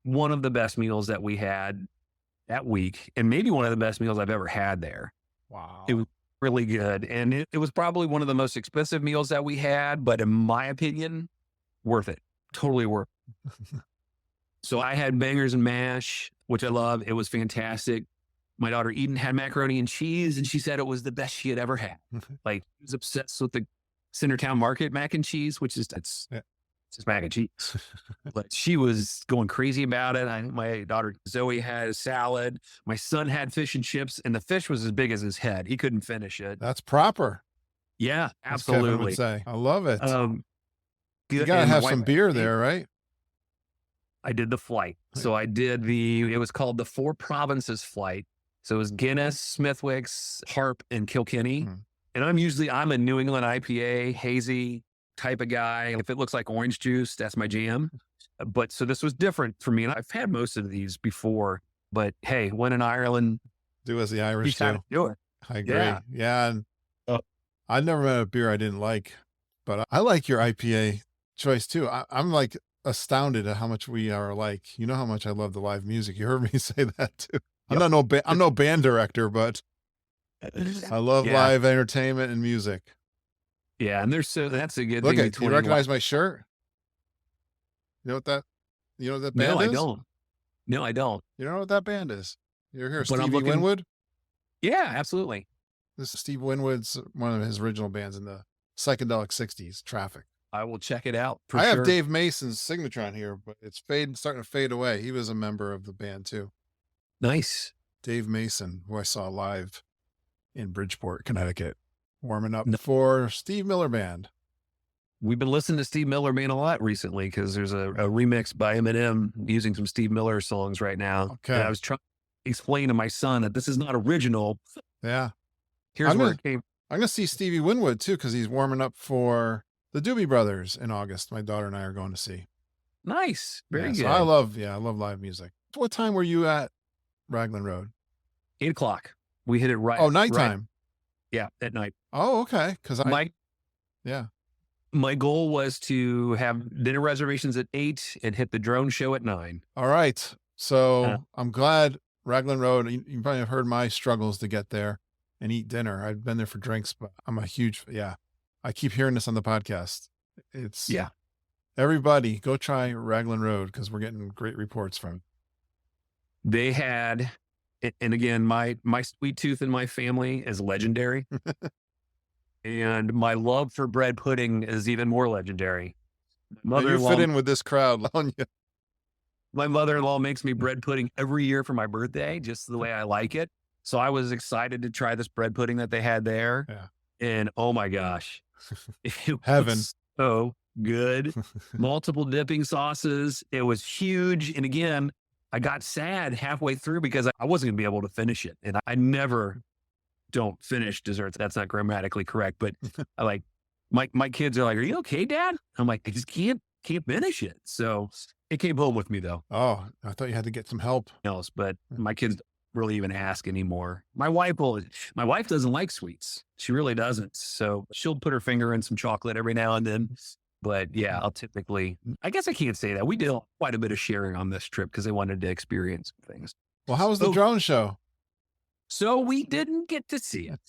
one of the best meals that we had that week, and maybe one of the best meals I've ever had there. Wow. It was really good. And it was probably one of the most expensive meals that we had, but in my opinion, worth it. Totally worth it. So I had bangers and mash, which I love. It was fantastic. My daughter Eden had macaroni and cheese, and she said it was the best she had ever had. Like, she was obsessed with the Centertown Market mac and cheese, which is it's just mac and cheese. But she was going crazy about it. My daughter Zoe had a salad. My son had fish and chips, and the fish was as big as his head. He couldn't finish it. That's proper. Yeah, As Kevin absolutely. would say. I love it. You Good. got to And my have wife- some beer there, right? I did the flight. So I did it was called the Four Provinces flight. So it was Guinness, Smithwick's, Harp, and Kilkenny. And I'm a New England IPA, hazy type of guy. If it looks like orange juice, that's my jam. But so this was different for me. And I've had most of these before, but hey, when in Ireland, Do as the you Irish gotta do. do it. I agree. Yeah. Yeah. And Oh. I've never met a beer I didn't like, but I like your IPA choice too. I'm like astounded at how much we are alike. You know how much I love the live music. You heard me say that too. I'm no band director, but I love Yeah. live entertainment and music. Yeah. And that's a good Look thing. at you recognize my shirt? You know what that band No, I is? don't. No, I don't. You don't know what that band is? You're here, But I'm Stevie looking- Winwood? Yeah, absolutely. This is Steve Winwood's one of his original bands in the psychedelic 60s, Traffic. I will check it out for I sure. have Dave Mason's signature on here, but it's starting to fade away. He was a member of the band too. Nice. Dave Mason, who I saw live in Bridgeport, Connecticut, warming up No. for Steve Miller Band. We've been listening to Steve Miller Band a lot recently because there's a remix by Eminem using some Steve Miller songs right now. Okay. And I was trying to explain to my son that this is not original. Yeah. Here's I'm where gonna- it came. I'm going to see Stevie Winwood too, because he's warming up for the Doobie Brothers in August. My daughter and I are going to see. Nice. Very Yeah, good. so I love live music. What time were you at Raglan Road? 8:00. We hit it right. Oh, right- nighttime. yeah, at night. Oh, okay. Because yeah. My goal was to have dinner reservations at 8 and hit the drone show at 9. All right. So Yeah. I'm glad Raglan Road, you probably have heard my struggles to get there and eat dinner. I've been there for drinks, but I'm a huge, I keep hearing this on the podcast. It's, Yeah. Everybody, go try Raglan Road because we're getting great reports from. They had, and again, my sweet tooth in my family is legendary, and my love for bread pudding is even more legendary. Now you fit Mother-in-law in with this crowd, on you. My mother-in-law makes me bread pudding every year for my birthday, just the way I like it. So I was excited to try this bread pudding that they had there, Yeah. and oh my gosh, it Heaven. was so good. Multiple dipping sauces. It was huge. And again, I got sad halfway through because I wasn't gonna be able to finish it. And I never don't finish desserts. That's not grammatically correct, but I like my kids are like, "Are you okay, Dad?" I'm like, "I just can't finish it." So it came home with me though. Oh, I thought you had to get some help. Else, but my kids don't really even ask anymore. My wife doesn't like sweets. She really doesn't. So she'll put her finger in some chocolate every now and then. But yeah, I guess I can't say that. We did quite a bit of sharing on this trip because they wanted to experience things. Well, how was the So, drone show? so we didn't get to see it.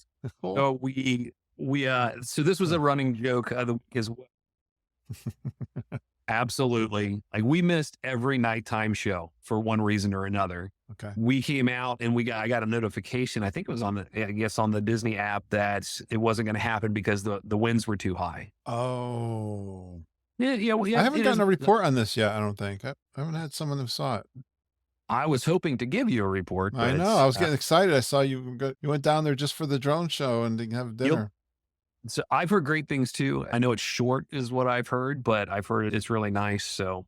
Cool. So so this was a running joke of the week as well. Absolutely. Like we missed every nighttime show for one reason or another. Okay. We came out and I got a notification. I think it was on the Disney app that it wasn't going to happen because the winds were too high. Oh. Yeah. Well, yeah, I haven't it gotten is. a report on this yet, I don't think. I haven't had someone who saw it. I was hoping to give you a report, I but know. I was getting excited. I saw you went down there just for the drone show and didn't have yep. dinner. So I've heard great things too. I know it's short is what I've heard, but I've heard it's really nice. So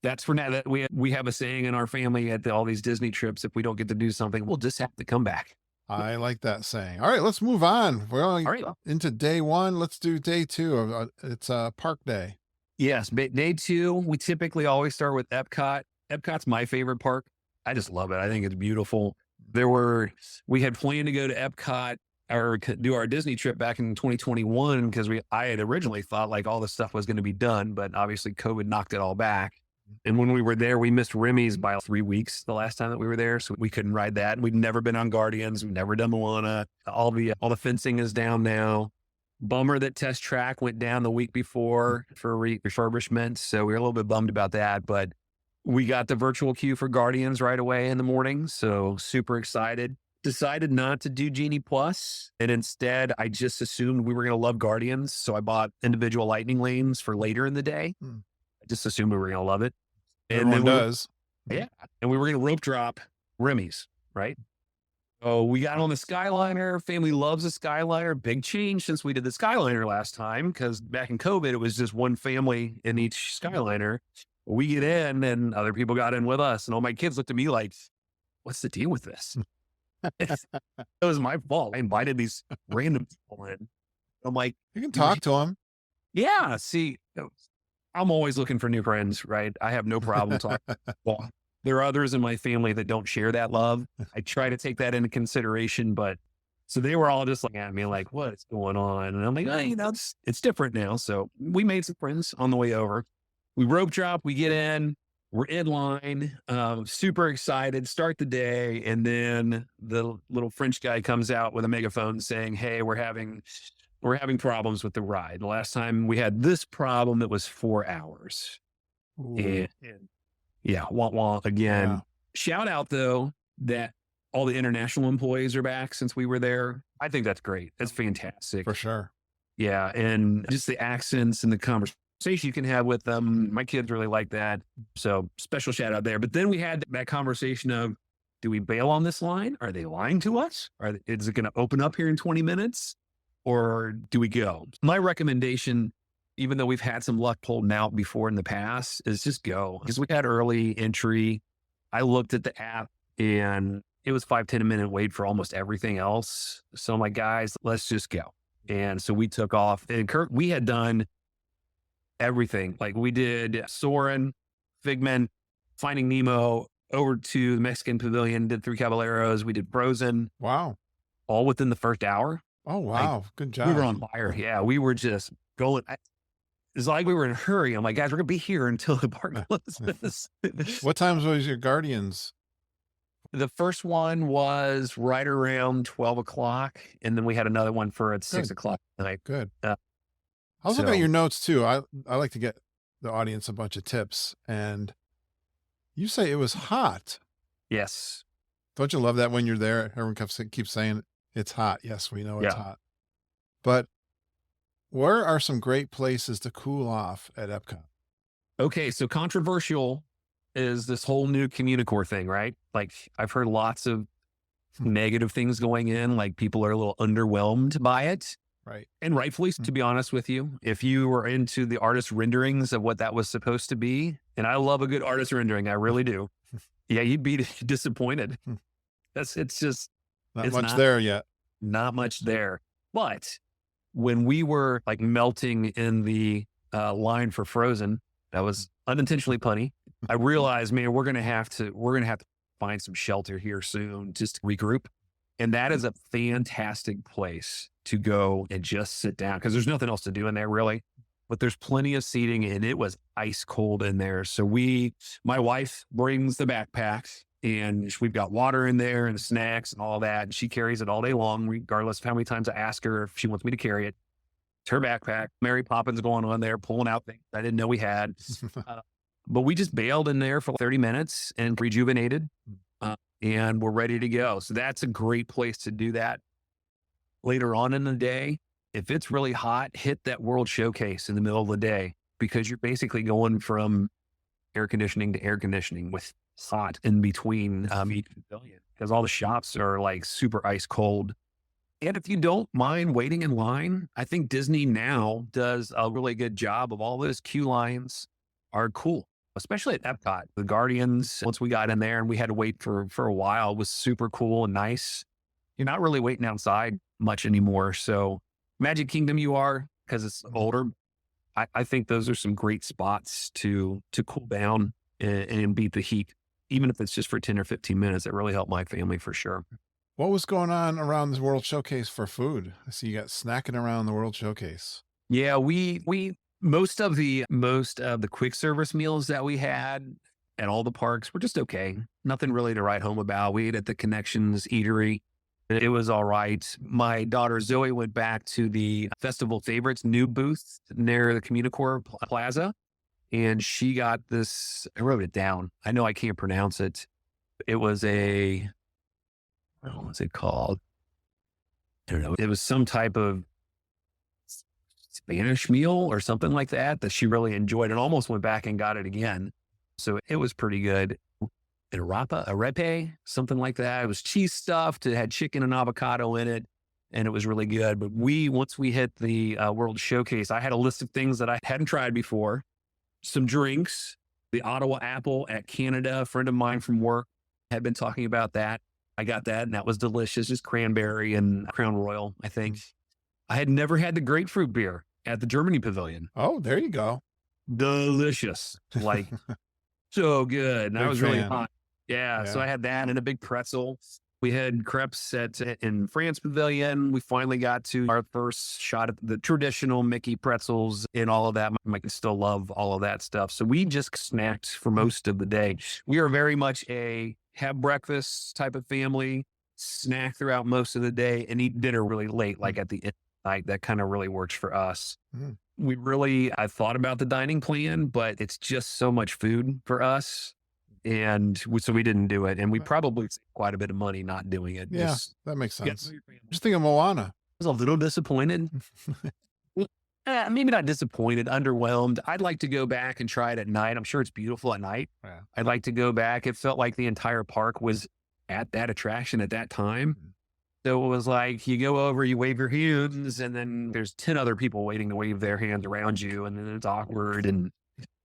that's for now. That we have a saying in our family at all these Disney trips: if we don't get to do something, we'll just have to come back. I like that saying. All right, let's move on. We're only All right. into day one. Let's do day two. It's park day. Yes, but day two, we typically always start with Epcot. Epcot's my favorite park. I just love it. I think it's beautiful. We had planned to go to Epcot or do our Disney trip back in 2021 because I had originally thought like all this stuff was going to be done, but obviously COVID knocked it all back. And when we were there, we missed Remy's by 3 weeks the last time that we were there, so we couldn't ride that. We'd never been on Guardians. We've never done Moana. All the fencing is down now. Bummer that Test Track went down the week before for refurbishment, so we were a little bit bummed about that. But we got the virtual queue for Guardians right away in the morning, so super excited. Decided not to do Genie Plus, and instead I just assumed we were going to love Guardians, so I bought individual lightning lanes for later in the day. I just assumed we were going to love it. And Everyone does. Yeah. And we were going to rope drop Remy's, right? Oh, we got on the Skyliner. Family loves the Skyliner. Big change since we did the Skyliner last time, because back in COVID, it was just one family in each Skyliner. We get in and other people got in with us. And all my kids looked at me like, what's the deal with this? It was my fault. I invited these random people in. I'm like, You can talk to them. yeah, see, I'm always looking for new friends, right? I have no problem talking. Well, there are others in my family that don't share that love. I try to take that into consideration, but so they were all just looking at me like, what's going on? And I'm like, it's different now. So we made some friends on the way over. We rope drop, we get in, we're in line, super excited, start the day. And then the little French guy comes out with a megaphone saying, hey, we're having problems with the ride. The last time we had this problem, it was 4 hours. And yeah, wah again. Yeah. Shout out though that all the international employees are back since we were there. I think that's great. That's fantastic. For sure. Yeah. And just the accents and the conversation you can have with them. My kids really like that. So special shout out there. But then we had that conversation of, do we bail on this line? Are they lying to us? Is it going to open up here in 20 minutes? Or do we go? My recommendation, even though we've had some luck pulled out before in the past, is just go. Because we had early entry. I looked at the app and it was 5-10 minute wait for almost everything else. So I'm like, guys, let's just go. And so we took off. And we had done everything. Like we did Soarin', Figment, Finding Nemo, over to the Mexican Pavilion, did Three Caballeros. We did Frozen. Wow. All within the first hour. Oh, wow. Good job. We were on fire. Yeah, we were just going. It's like we were in a hurry. I'm like, guys, we're going to be here until the park closes. What times was your Guardians? The first one was right around 12 o'clock. And then we had another one for at 6 o'clock tonight. Good. I was looking at your notes too. I like to get the audience a bunch of tips, and you say it was hot. Yes. Don't you love that when you're there, everyone keeps saying, "It's hot." Yes, we know it's Yeah. hot. But where are some great places to cool off at Epcot? Okay. So controversial is this whole new Communicore thing, right? Like I've heard lots of Hmm, negative things going in, like people are a little underwhelmed by it. right. And rightfully, Hmm, to be honest with you, if you were into the artist renderings of what that was supposed to be, and I love a good artist rendering, I really do. Yeah, you'd be disappointed. hmm. It's just, Not it's much there yet. not much there. But when we were like melting in the line for Frozen, that was unintentionally punny. I realized, man, we're gonna have to find some shelter here soon just to regroup. And that is a fantastic place to go and just sit down because there's nothing else to do in there really. But there's plenty of seating and it was ice cold in there. So my wife brings the backpack and we've got water in there and snacks and all that. And she carries it all day long, regardless of how many times I ask her if she wants me to carry it. It's her backpack. Mary Poppins going on there, pulling out things I didn't know we had. Uh, but we just bailed in there for 30 minutes and rejuvenated, and we're ready to go. So that's a great place to do that. Later on in the day, if it's really hot, hit that World Showcase in the middle of the day because you're basically going from air conditioning to air conditioning with hot in between each pavilion because all the shops are like super ice cold. And if you don't mind waiting in line, I think Disney now does a really good job of all those queue lines are cool, especially at Epcot. The Guardians, once we got in there and we had to wait for a while, was super cool and nice. You're not really waiting outside much anymore. So Magic Kingdom, you are because it's older. I think those are some great spots to cool down and beat the heat, even if it's just for 10 or 15 minutes. It really helped my family for sure. What was going on around the World Showcase for food? I see you got snacking around the World Showcase. Yeah, we most of the quick service meals that we had at all the parks were just okay. Nothing really to write home about. We ate at the Connections Eatery. It was all right. My daughter Zoe went back to the Festival Favorites new booth near the Communicore Plaza, and she got this. I wrote it down. I know I can't pronounce it. It was what was it called? I don't know. It was some type of Spanish meal or something like that she really enjoyed and almost went back and got it again. So it was pretty good. Arepe, something like that. It was cheese stuffed. It had chicken and avocado in it, and it was really good. But once we hit the World Showcase, I had a list of things that I hadn't tried before. Some drinks, the Ottawa Apple at Canada. A friend of mine from work had been talking about that. I got that, and that was delicious. Just cranberry and Crown Royal, I think. I had never had the grapefruit beer at the Germany Pavilion. Oh, there you go. Delicious. Like so good. And I Big was really fan. hot. Yeah. So Yeah. I had that and a big pretzel. We had crepes in France Pavilion. We finally got to our first shot at the traditional Mickey pretzels and all of that. I can still love all of that stuff. So we just snacked for most of the day. We are very much a have breakfast type of family, snack throughout most of the day, and eat dinner really late, like at the end of the night. That kind of really works for us. Mm. I thought about the dining plan, but it's just so much food for us. And so we didn't do it. And we probably saved quite a bit of money not doing it. Yeah, Just that makes get sense. to your family. Just think of Moana. I was a little disappointed. Maybe not disappointed, underwhelmed. I'd like to go back and try it at night. I'm sure it's beautiful at night. Yeah. I'd like to go back. It felt like the entire park was at that attraction at that time. So it was like you go over, you wave your hands, and then there's 10 other people waiting to wave their hands around you. And then it's awkward and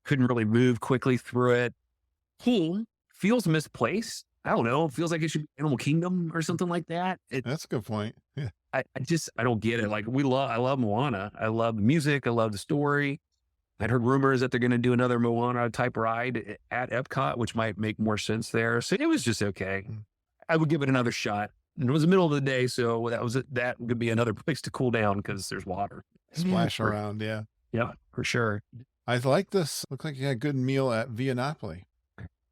couldn't really move quickly through it. Feels misplaced. I don't know. It feels like it should be Animal Kingdom or something like that. That's a good point. Yeah. I don't get it. Like I love Moana. I love the music. I love the story. I'd heard rumors that they're going to do another Moana type ride at Epcot, which might make more sense there. So it was just okay. Mm. I would give it another shot. And it was the middle of the day, so that could be another place to cool down because there's water. Splash around. Yeah. Yeah, for sure. I like this. Looked like you had a good meal at Via Napoli.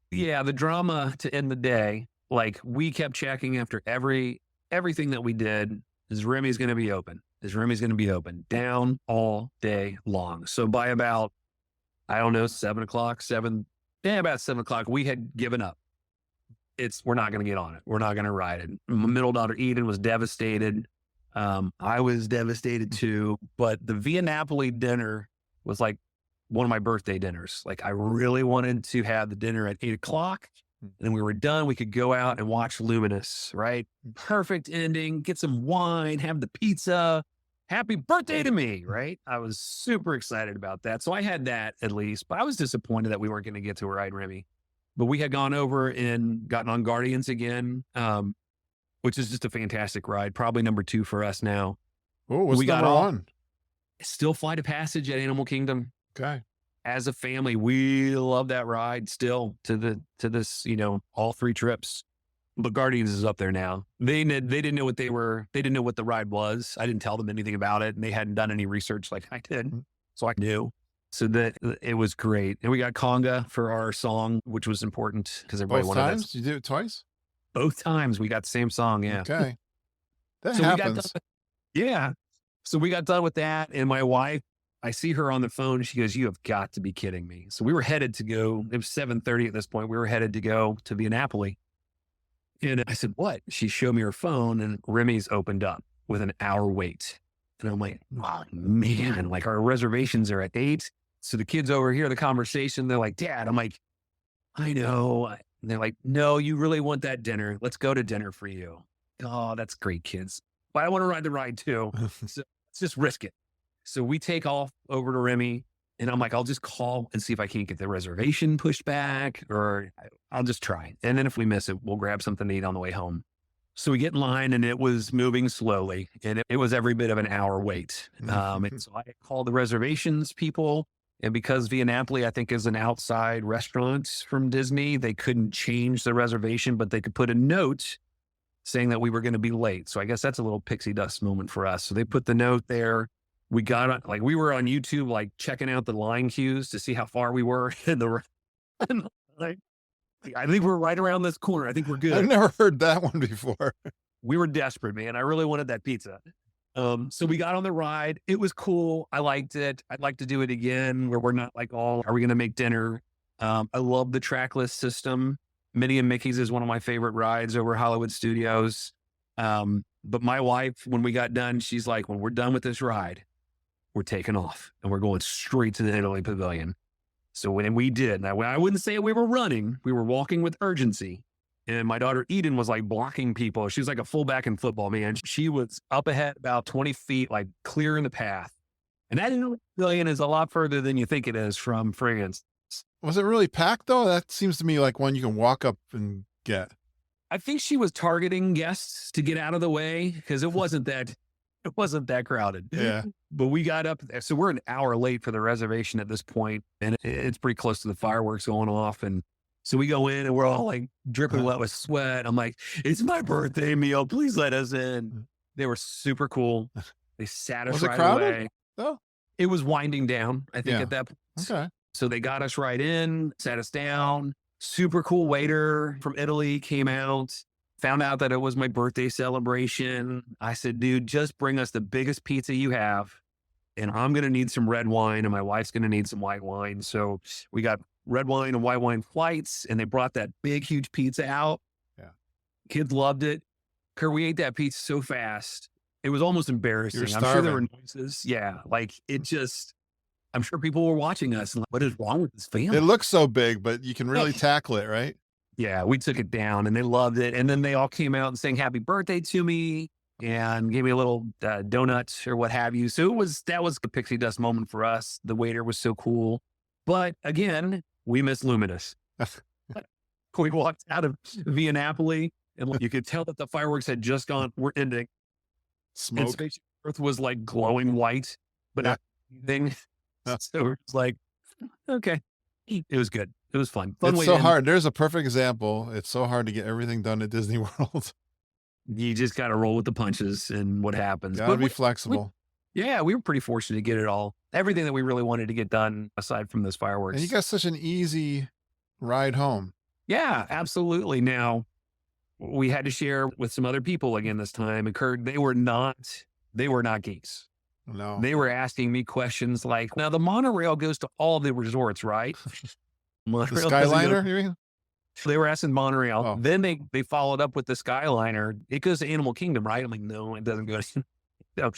Yeah, the drama to end the day. Like we kept checking after everything that we did. Is Remy's going to be open? Is Remy's going to be open? Down all day long. So by about I don't know, 7 o'clock, about 7 o'clock, we had given up. We're not going to get on it. We're not going to ride it. My middle daughter, Eden, was devastated. I was devastated too, but the Via Napoli dinner was like one of my birthday dinners. Like I really wanted to have the dinner at 8 o'clock. And then we were done. We could go out and watch Luminous, right? Perfect ending, get some wine, have the pizza. Happy birthday to me, right? I was super excited about that. So I had that at least, but I was disappointed that we weren't going to get to ride Remy. But we had gone over and gotten on Guardians again, which is just a fantastic ride. Probably number 2 for us now. Oh, what's We got number off- 1? Still Flight of Passage at Animal Kingdom. Okay. As a family, we love that ride still to this, all 3 trips. But Guardians is up there now. They didn't know what they didn't know what the ride was. I didn't tell them anything about it, and they hadn't done any research like I did. So I knew. So that it was great. And we got conga for our song, which was important because everybody Both wanted times? You did it twice? both times we got the same song. Yeah. Okay. That So we got happens. done yeah. So we got done with that. And my wife, I see her on the phone. She goes, "You have got to be kidding me." So we were headed to go. It was 7:30 at this point. We were headed to go to Via Napoli. And I said, "What?" She showed me her phone, and Remy's opened up with an hour wait. And I'm like, "Oh, man, like our reservations are at 8. So the kids overhear the conversation. They're like, "Dad," I'm like, "I know." And they're like, "No, you really want that dinner. Let's go to dinner for you." Oh, that's great, kids. But I want to ride the ride too. So let's just risk it. So we take off over to Remy, and I'm like, I'll just call and see if I can't get the reservation pushed back, or I'll just try. And then if we miss it, we'll grab something to eat on the way home. So we get in line, and it was moving slowly, and it was every bit of an hour wait. And so I called the reservations people, and because Via Napoli, I think, is an outside restaurant from Disney, they couldn't change the reservation, but they could put a note saying that we were going to be late. So I guess that's a little pixie dust moment for us. So they put the note there. We got on, like, we were on YouTube, like checking out the line queues to see how far we were in the, and, like, I think we're right around this corner. I think we're good. I've never heard that one before. We were desperate, man. I really wanted that pizza. So we got on the ride. It was cool. I liked it. I'd like to do it again where we're not like, are we going to make dinner? I love the trackless system. Minnie and Mickey's is one of my favorite rides over Hollywood Studios. But my wife, when we got done, she's like, when we're done with this ride, we're taking off and we're going straight to the Italy Pavilion. So when we did, now I wouldn't say we were running, we were walking with urgency. And my daughter Eden was like blocking people. She was like a fullback in football, man. She was up ahead about 20 feet, like clearing the path. And that Italy Pavilion is a lot further than you think it is from France. Was it really packed though? That seems to me like one you can walk up and get. I think she was targeting guests to get out of the way because it wasn't that crowded. Yeah. But we got up there. So we're an hour late for the reservation at this point, and it's pretty close to the fireworks going off. And so we go in and we're all like dripping wet with sweat. I'm like, "It's my birthday meal. Please let us in." They were super cool. They sat us Was it right crowded? away. Oh, It was winding down, I think, Yeah. at that point. okay. So they got us right in, sat us down. Super cool waiter from Italy came out, found out that it was my birthday celebration. I said, "Dude, just bring us the biggest pizza you have. And I'm going to need some red wine, and my wife's going to need some white wine." So we got red wine and white wine flights, and they brought that big, huge pizza out. Yeah. Kids loved it. Kurt, we ate that pizza so fast. It was almost embarrassing. You were I'm sure there were starving. noises. Yeah. Like it just, I'm sure people were watching us and like, what is wrong with this family? It looks so big, but you can really tackle it, right? Yeah, we took it down and they loved it. And then they all came out and sang happy birthday to me and gave me a little donut or what have you. So that was the pixie dust moment for us. The waiter was so cool. But again, we missed Luminous. We walked out of Via Napoli and you could tell that the fireworks had just were ending. And Smoke. Space Earth was like glowing white, but Yeah. not anything. So it was like, okay. It was good. It was fun. Fun It's way so to end. hard. There's a perfect example. It's so hard to get everything done at Disney World. You just got to roll with the punches and what happens. Gotta But be flexible. yeah, we were pretty fortunate to get it all. Everything that we really wanted to get done aside from those fireworks. And you got such an easy ride home. Yeah, absolutely. Now, we had to share with some other people again this time. And Kurt, they were not geeks. No. They were asking me questions like, now the monorail goes to all the resorts, right? The Monorail doesn't go. Skyliner, you mean? They were asking monorail. Oh, Then they followed up with the Skyliner. It goes to Animal Kingdom, right? I'm like, no, it doesn't go to. No.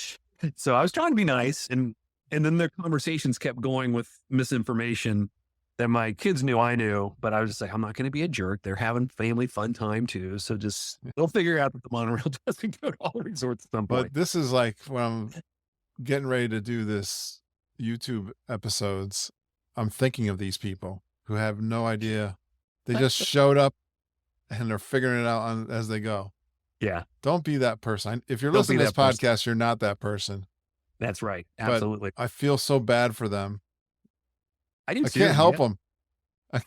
So I was trying to be nice, and then their conversations kept going with misinformation that my kids knew I knew, but I was just like, I'm not going to be a jerk. They're having family fun time too, so just they'll figure out that the monorail doesn't go to all resorts at some point. but this is like when I'm getting ready to do this YouTube episodes, I'm thinking of these people who have no idea. They just showed up and they're figuring it out as they go. Yeah, Don't be that person. If you're don't be listening to this that person. podcast, you're not that person. That's right. But Absolutely. I feel so bad for them. I do I too. can't help Yeah. them.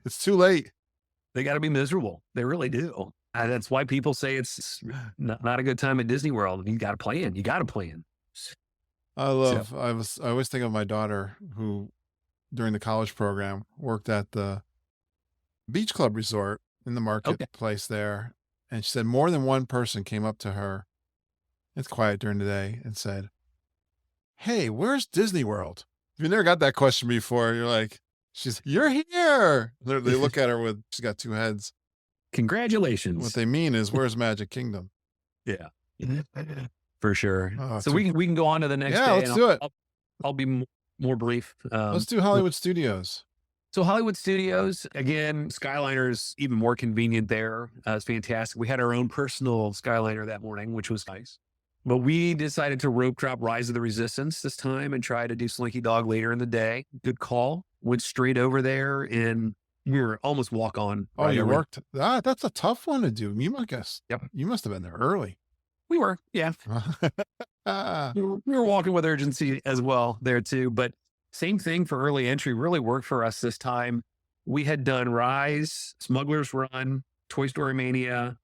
It's too late. They got to be miserable. They really do. That's why people say it's not a good time at Disney World. You got to plan. You got to plan. I always think of my daughter who during the college program worked at the beach club resort in the Okay. marketplace there. And she said more than one person came up to her. It's quiet during the day and said, "Hey, where's Disney World?" If you never got that question before, you're like, "You're here." They look at her with, she's got two heads. Congratulations. What they mean is, where's Magic Kingdom? Yeah. For sure. Oh, So we can go on to the next Yeah, day. let's do it. I'll be more brief. Let's do Hollywood Studios. So Hollywood Studios, again, Skyliner's even more convenient there. It's fantastic. We had our own personal Skyliner that morning, which was nice. But we decided to rope drop Rise of the Resistance this time and try to do Slinky Dog later in the day. Good call. Went straight over there and we were almost walk on. Oh, right you over. worked. That's a tough one to do. Yep. You must have been there early. We were, yeah. We were walking with urgency as well there too. But same thing for early entry really worked for us this time. We had done Rise, Smuggler's Run, Toy Story Mania,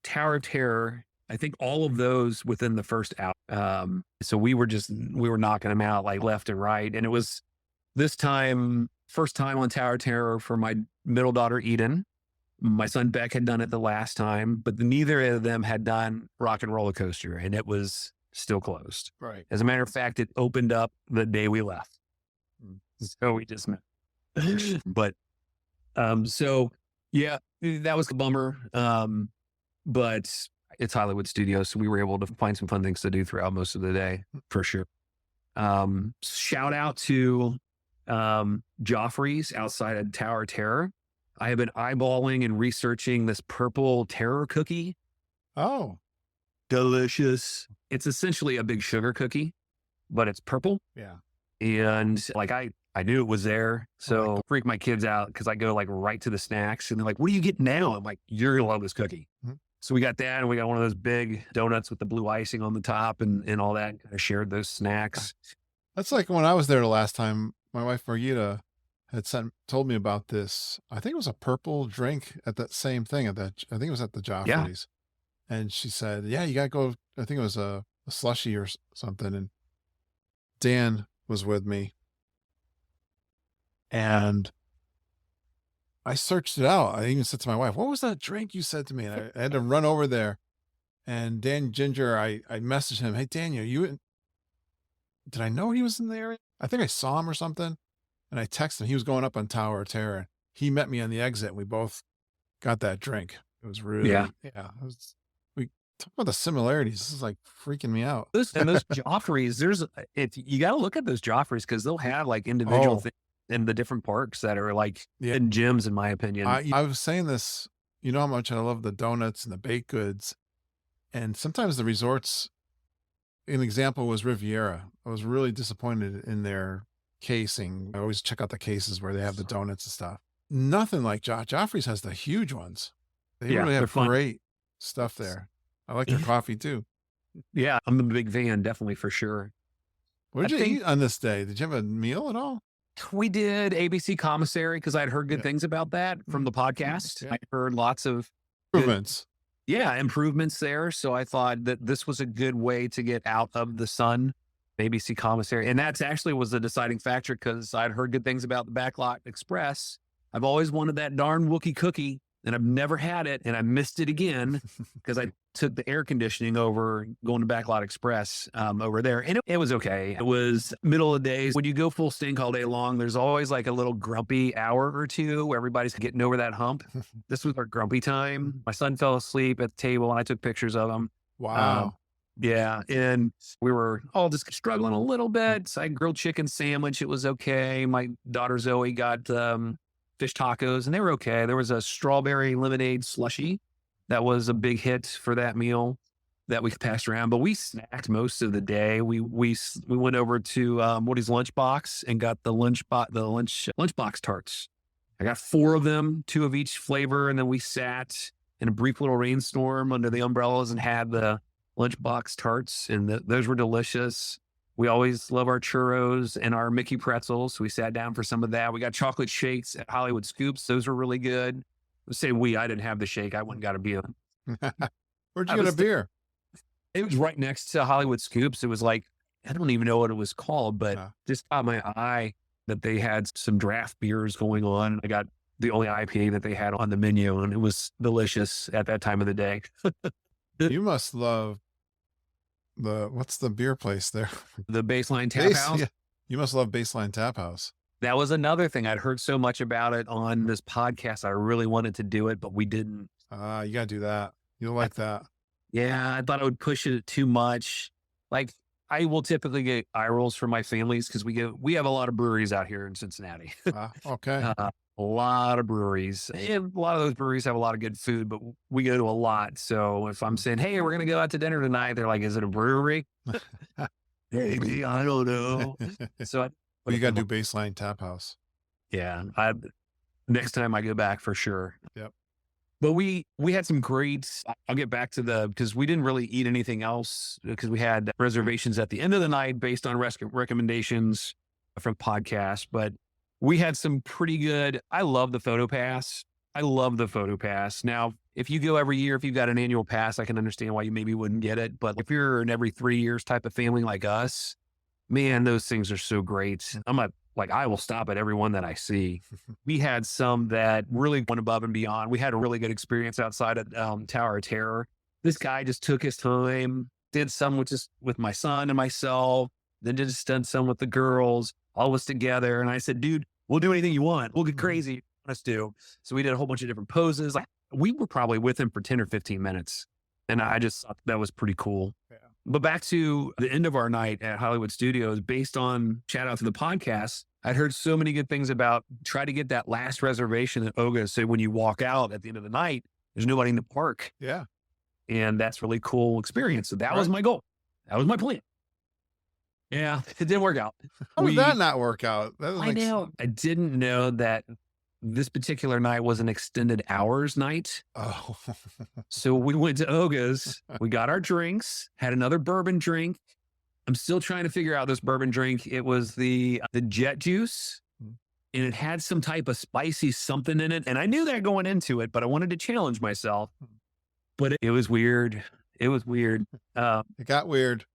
Tower of Terror. I think all of those within the first hour. So we were knocking them out like left and right. And it was this time, first time on Tower of Terror for my middle daughter, Eden. My son Beck had done it the last time, but neither of them had done Rock and Roller Coaster, and it was still closed. Right. As a matter of fact, it opened up the day we left. So we just met. But so yeah, that was a bummer. But it's Hollywood Studios, so we were able to find some fun things to do throughout most of the day for sure. Shout out to Joffrey's outside of Tower of Terror. I have been eyeballing and researching this purple terror cookie. Oh, Delicious. It's essentially a big sugar cookie, but it's purple. yeah. And like I knew it was there. So freak my kids out because I go like right to the snacks and they're like, what do you get now? I'm like, you're going to love this cookie. Mhm. So we got that and we got one of those big donuts with the blue icing on the top and all that. I shared those snacks. That's like when I was there the last time, my wife Margita had told me about this. I think it was a purple drink at that same thing I think it was at the Joffrey's. And she said, yeah, you got to go. I think it was a slushie or something. And Dan was with me. And I searched it out. I even said to my wife, what was that drink you said to me? And I had to run over there. And Dan Ginger, I messaged him, hey, Daniel, did I know he was in the area? I think I saw him or something. And I texted him. He was going up on Tower of Terror. He met me on the exit. And we both got that drink. It was really, we talk about the similarities. This is like freaking me out. Those Joffreys, you got to look at those Joffreys because they'll have like individual things in the different parks that are like in gyms, in my opinion. I was saying this, you know how much I love the donuts and the baked goods. And sometimes the resorts, an example was Riviera. I was really disappointed in their casing. I always check out the cases where they have the donuts and stuff. Nothing like Joffrey's has the huge ones. They really have great stuff there. I like their coffee too. Yeah, I'm a big fan, definitely for sure. What did you eat on this day? Did you have a meal at all? We did ABC Commissary because I'd heard good things about that from the podcast. I heard lots of improvements. Improvements there. So I thought that this was a good way to get out of the sun. ABC Commissary. And that's actually was the deciding factor because I'd heard good things about the Backlot Express. I've always wanted that darn Wookiee cookie. and I've never had it, and I missed it again because I took the air conditioning over going to Backlot Express over there, and it was okay. It was middle of the day. When you go full stink all day long, there's always like a little grumpy hour or two where everybody's getting over that hump. This was our grumpy time. My son fell asleep at the table, and I took pictures of him. Wow. Yeah, and we were all just struggling a little bit. So I had grilled chicken sandwich. It was okay. My daughter Zoe got fish tacos, and they were okay. There was a strawberry lemonade slushy that was a big hit for that meal that we passed around. But we snacked most of the day. We went over to Woody's Lunchbox and got the lunchbox tarts. I got 4 of them, 2 of each flavor, and then we sat in a brief little rainstorm under the umbrellas and had the lunchbox tarts, and those were delicious. We always love our churros and our Mickey pretzels. So we sat down for some of that. We got chocolate shakes at Hollywood Scoops. Those were really good. I didn't have the shake. I went and got a beer. Where'd you get a beer? It was right next to Hollywood Scoops. It was like, I don't even know what it was called, but just caught my eye that they had some draft beers going on. I got the only IPA that they had on the menu, and it was delicious at that time of the day. You must love what's the beer place there? The Baseline Tap House. Yeah. You must love Baseline Tap House. That was another thing. I'd heard so much about it on this podcast. I really wanted to do it, but we didn't. You got to do that. You'll like that. Yeah, I thought I would push it too much. Like, I will typically get eye rolls from my families because we have a lot of breweries out here in Cincinnati. Okay. A lot of breweries. And a lot of those breweries have a lot of good food, but we go to a lot. So if I'm saying, hey, we're going to go out to dinner tonight, they're like, is it a brewery? Maybe, I don't know. So you got to do Baseline Tap House. Yeah. Next time I go back for sure. Yep. But we had some great, I'll get back to because we didn't really eat anything else because we had reservations at the end of the night based on recommendations from podcasts, but we had some pretty good, I love the Photo Pass. Now, if you go every year, if you've got an annual pass, I can understand why you maybe wouldn't get it. But if you're an every 3 years type of family like us, man, those things are so great. I will stop at every one that I see. We had some that really went above and beyond. We had a really good experience outside at Tower of Terror. This guy just took his time, did some with my son and myself, then did some with the girls, all of us together. And I said, dude, we'll do anything you want. We'll get crazy. Let's do. So we did a whole bunch of different poses. Like, we were probably with him for 10 or 15 minutes. And I just thought that was pretty cool. Yeah. But back to the end of our night at Hollywood Studios, based on shout out to the podcast, I'd heard so many good things about try to get that last reservation at Oga. So when you walk out at the end of the night, there's nobody in the park. Yeah. And that's a really cool experience. So that was my goal. That was my plan. Yeah, it didn't work out. How did that not work out? I know. I didn't know that this particular night was an extended hours night. Oh. So we went to Oga's. We got our drinks, had another bourbon drink. I'm still trying to figure out this bourbon drink. It was the jet juice, and it had some type of spicy something in it. And I knew that going into it, but I wanted to challenge myself. But it was weird. It was weird. It got weird.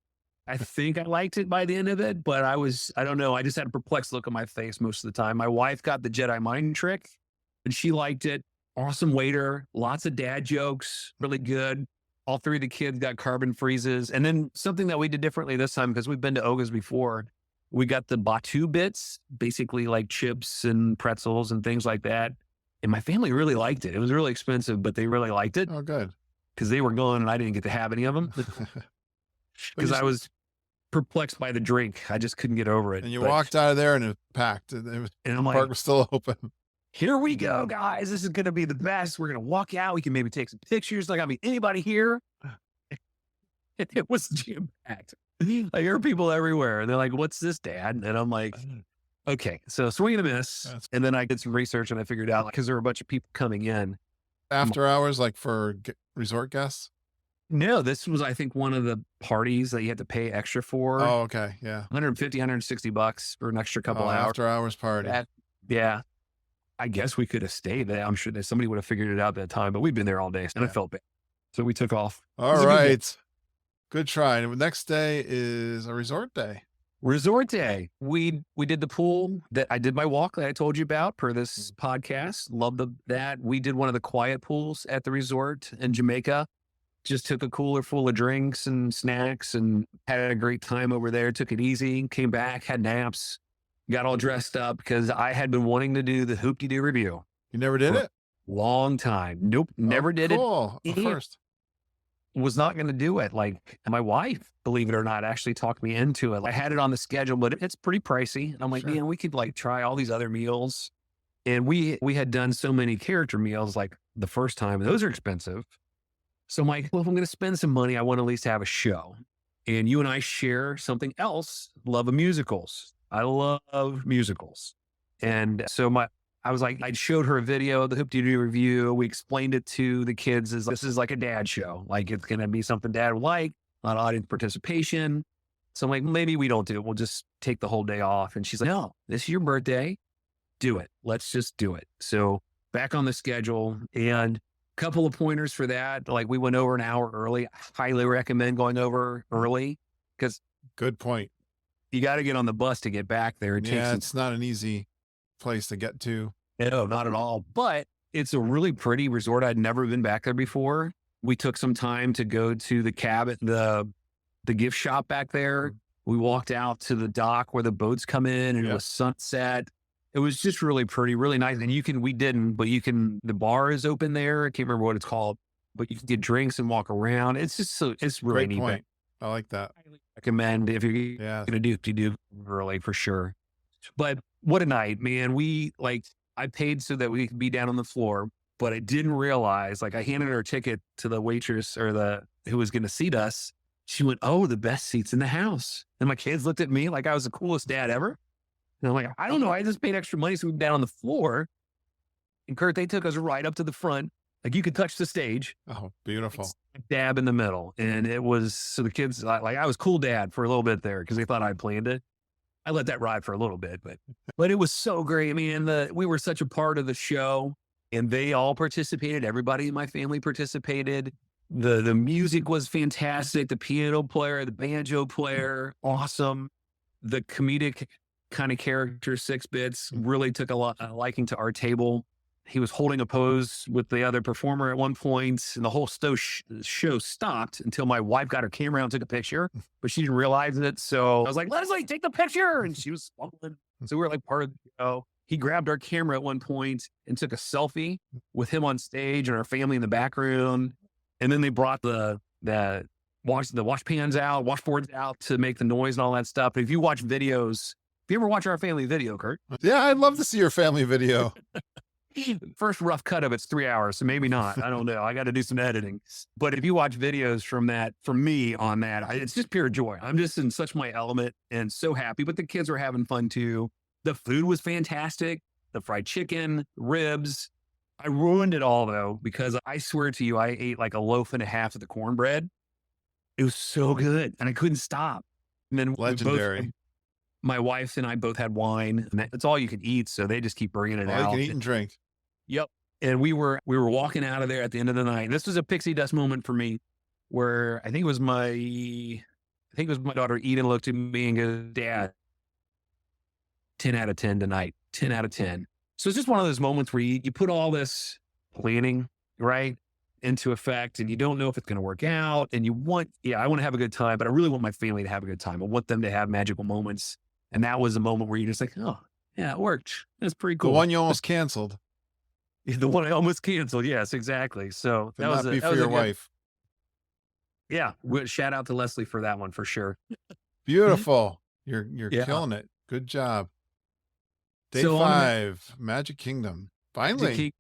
I think I liked it by the end of it, but I don't know. I just had a perplexed look on my face most of the time. My wife got the Jedi mind trick and she liked it. Awesome waiter, lots of dad jokes, really good. All 3 of the kids got carbon freezes. And then something that we did differently this time, because we've been to Oga's before, we got the Batu bits, basically like chips and pretzels and things like that. And my family really liked it. It was really expensive, but they really liked it. Oh, good. Because they were gone and I didn't get to have any of them. Because I was perplexed by the drink. I just couldn't get over it. And you walked out of there and it was packed. And the park was still open. Here we go, guys. This is going to be the best. We're going to walk out. We can maybe take some pictures. Like, I mean, anybody here? It was jam-packed. I hear people everywhere. And they're like, what's this, Dad? And I'm like, okay. So swing and a miss. And then I did some research and I figured out, because there were a bunch of people coming in. After hours, like for resort guests? No, this was, I think, one of the parties that you had to pay extra for. Oh, okay. Yeah. $150, $160 for an extra couple hours. After hours party. Yeah. I guess we could have stayed there. I'm sure that somebody would have figured it out at that time, but we've been there all day and I felt bad. So we took off. All right. Good try. And the next day is a resort day. Resort day. We did the pool that I did my walk that I told you about per this podcast. Love that. We did one of the quiet pools at the resort in Jamaica. Just took a cooler full of drinks and snacks and had a great time over there. Took it easy, came back, had naps, got all dressed up because I had been wanting to do the Hoop-de-Doo review You never did for a it? long time. Nope, Oh, never did it. cool. A And first. was not going to do it. Like my wife, believe it or not, actually talked me into it. I had it on the schedule, but it's pretty pricey. And I'm like, Sure. man, we could like try all these other meals. And we had done so many character meals like the first time, and those are expensive. So I'm like, well, if I'm going to spend some money, I want to at least have a show. And you and I share something else, love of musicals. I love musicals. And so I was like, I showed her a video of the Hoop-de-Doo review. We explained it to the kids as this is like a dad show. Like it's going to be something dad would like, a lot of audience participation. So I'm like, maybe we don't do it. We'll just take the whole day off. And she's like, no, this is your birthday. Do it. Let's just do it. So back on the schedule, and a couple of pointers for that. Like we went over an hour early. I highly recommend going over early because Good point. you got to get on the bus to get back there. It takes Yeah, some. it's not an easy place to get to. No, not at all. But it's a really pretty resort. I'd never been back there before. We took some time to go to the cabin, the gift shop back there. We walked out to the dock where the boats come in, and it Yep. was sunset. It was just really pretty, really nice. And the bar is open there. I can't remember what it's called, but you can get drinks and walk around. It's just it's really Great neat. point. I like that. I highly recommend if you're Yeah. going to do early for sure. But what a night, man. I paid so that we could be down on the floor, but I didn't realize, like I handed her a ticket to the waitress or who was going to seat us. She went, oh, the best seats in the house. And my kids looked at me like I was the coolest dad ever. And I'm like, I don't know. I just paid extra money. So we were down on the floor. And Kurt, they took us right up to the front. Like you could touch the stage, Oh, beautiful. dab in the middle. And it was, so the kids, I was cool dad for a little bit there because they thought I planned it. I let that ride for a little bit, but it was so great. I mean, we were such a part of the show, and they all participated. Everybody in my family participated. The music was fantastic. The piano player, the banjo player, awesome. The comedic kind of character, 6-bits, really took a liking to our table. He was holding a pose with the other performer at one point, and the whole show stopped until my wife got her camera out and took a picture, but she didn't realize it. So I was like, Leslie, take the picture. And she was fumbling. So we were like part of the show. He grabbed our camera at one point and took a selfie with him on stage and our family in the background. And then they brought the wash pans out, washboards out to make the noise and all that stuff. But if you watch videos, if you ever watch our family video, Kurt, Yeah, I'd love to see your family video. first rough cut of it's 3 hours, so maybe not. I don't know. I got to do some editing. But if you watch videos from me on that, it's just pure joy. I'm just in such my element and so happy. But the kids were having fun too. The food was fantastic. The fried chicken, ribs. I ruined it all though, because I swear to you, I ate like a loaf and a half of the cornbread. It was so good, and I couldn't stop. And then Legendary. my wife and I both had wine, and that's all you can eat. So they just keep bringing it All you out. can eat and drink. Yep. And we were walking out of there at the end of the night. This was a pixie dust moment for me, where I think it was my daughter Eden looked at me and goes, Dad, 10 out of 10 tonight, 10 out of 10. So it's just one of those moments where you put all this planning, right, into effect, and you don't know if it's going to work out. And I want to have a good time, but I really want my family to have a good time. I want them to have magical moments. And that was a moment where you're just like, oh, yeah, it worked. That's pretty cool. The one you almost canceled. The one I almost canceled. Yes, exactly. So Could not be for your wife. Yeah. Shout out to Leslie for that one for sure. Beautiful. You're Yeah. killing it. Good job. Day So 5, Magic Kingdom. Finally. keep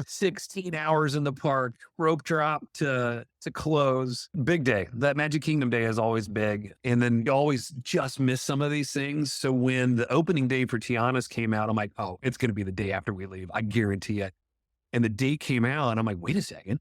16 hours in the park, rope drop to close. Big day. That Magic Kingdom day is always big. And then you always just miss some of these things. So when the opening day for Tiana's came out, I'm like, oh, it's going to be the day after we leave. I guarantee it. And the date came out, and I'm like, wait a second.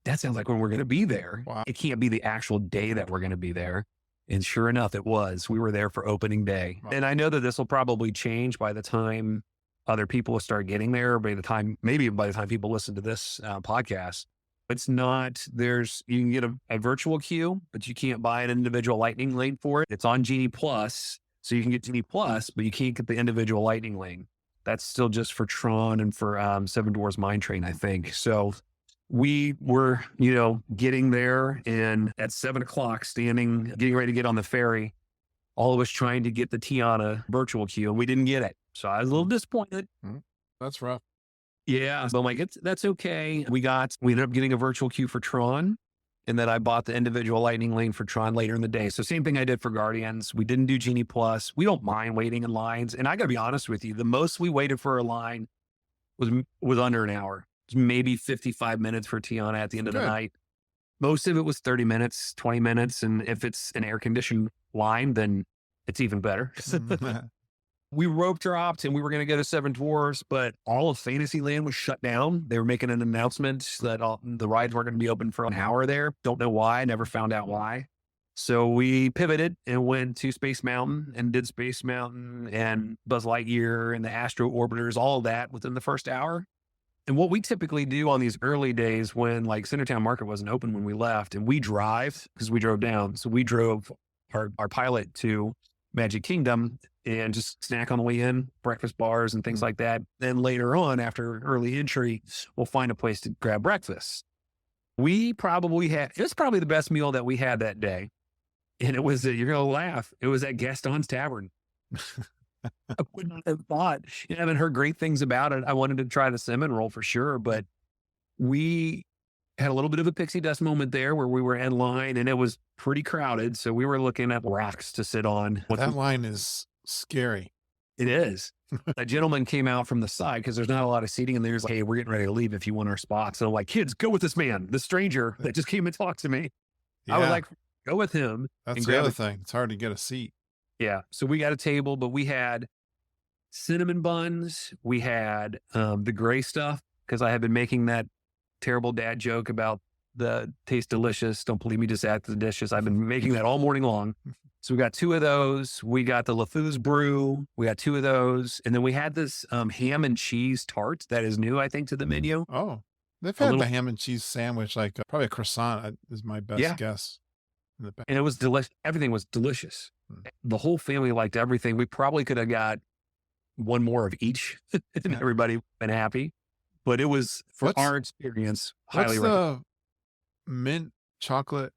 That sounds like when we're going to be there. Wow. It can't be the actual day that we're going to be there. And sure enough, it was. We were there for opening day. Wow. And I know that this will probably change by the time other people will start getting there, maybe by the time people listen to this podcast. It's not, you can get a virtual queue, but you can't buy an individual lightning lane for it. It's on Genie Plus. So you can get Genie Plus, but you can't get the individual lightning lane. That's still just for Tron and for Seven Dwarfs Mine Train, I think. So we were, getting there and at 7 o'clock getting ready to get on the ferry, all of us trying to get the Tiana virtual queue and we didn't get it. So I was a little disappointed. Mhm. That's rough. Yeah. But I'm like, that's okay. We ended up getting a virtual queue for Tron. And then I bought the individual lightning lane for Tron later in the day. So same thing I did for Guardians. We didn't do Genie Plus. We don't mind waiting in lines. And I got to be honest with you, the most we waited for a line was under an hour. It was maybe 55 minutes for Tiana at the end of the Good. night. Most of it was 30 minutes, 20 minutes. And if it's an air conditioned line, then it's even better. Mhm. We rope dropped and we were going to go to Seven Dwarfs, but all of Fantasyland was shut down. They were making an announcement that the rides weren't going to be open for an hour there. Don't know why. Never found out why. So we pivoted and went to Space Mountain and did Space Mountain and Buzz Lightyear and the Astro Orbiters, all of that within the first hour. And what we typically do on these early days when like Centertown Market wasn't open when we left, and we drive because we drove down. So we drove our pilot to Magic Kingdom and just snack on the way in, breakfast bars and things like that. Then later on, after early entry, we'll find a place to grab breakfast. It was probably the best meal that we had that day. And it was, you're going to laugh, it was at Gaston's Tavern. I would not have thought, I haven't heard great things about it. I wanted to try the cinnamon roll for sure, but we had a little bit of a pixie dust moment there where we were in line and it was pretty crowded. So we were looking at racks to sit on. That line is scary. It is. A gentleman came out from the side because there's not a lot of seating and there's like, hey, we're getting ready to leave if you want our spots. So I'm like, kids, go with this man, the stranger that just came and talked to me. I was Yeah, like, go with him. that's and the grab other it. thing. It's hard to get a seat. Yeah. So we got a table, but we had cinnamon buns. We had the gray stuff because I had been making that terrible dad joke about the taste delicious. Don't believe me, just add the dishes. I've been making that all morning long. So we got 2 of those. We got the LeFou's brew. We got 2 of those. And then we had this ham and cheese tart that is new, I think, to the menu. Oh, they've A had little, the ham and cheese sandwich, like probably a croissant is my best yeah. guess. In the back. And it was delicious. Everything was delicious. The whole family liked everything. We probably could have got one more of each and everybody been happy. But it was, for our experience, highly recommended. The mint chocolate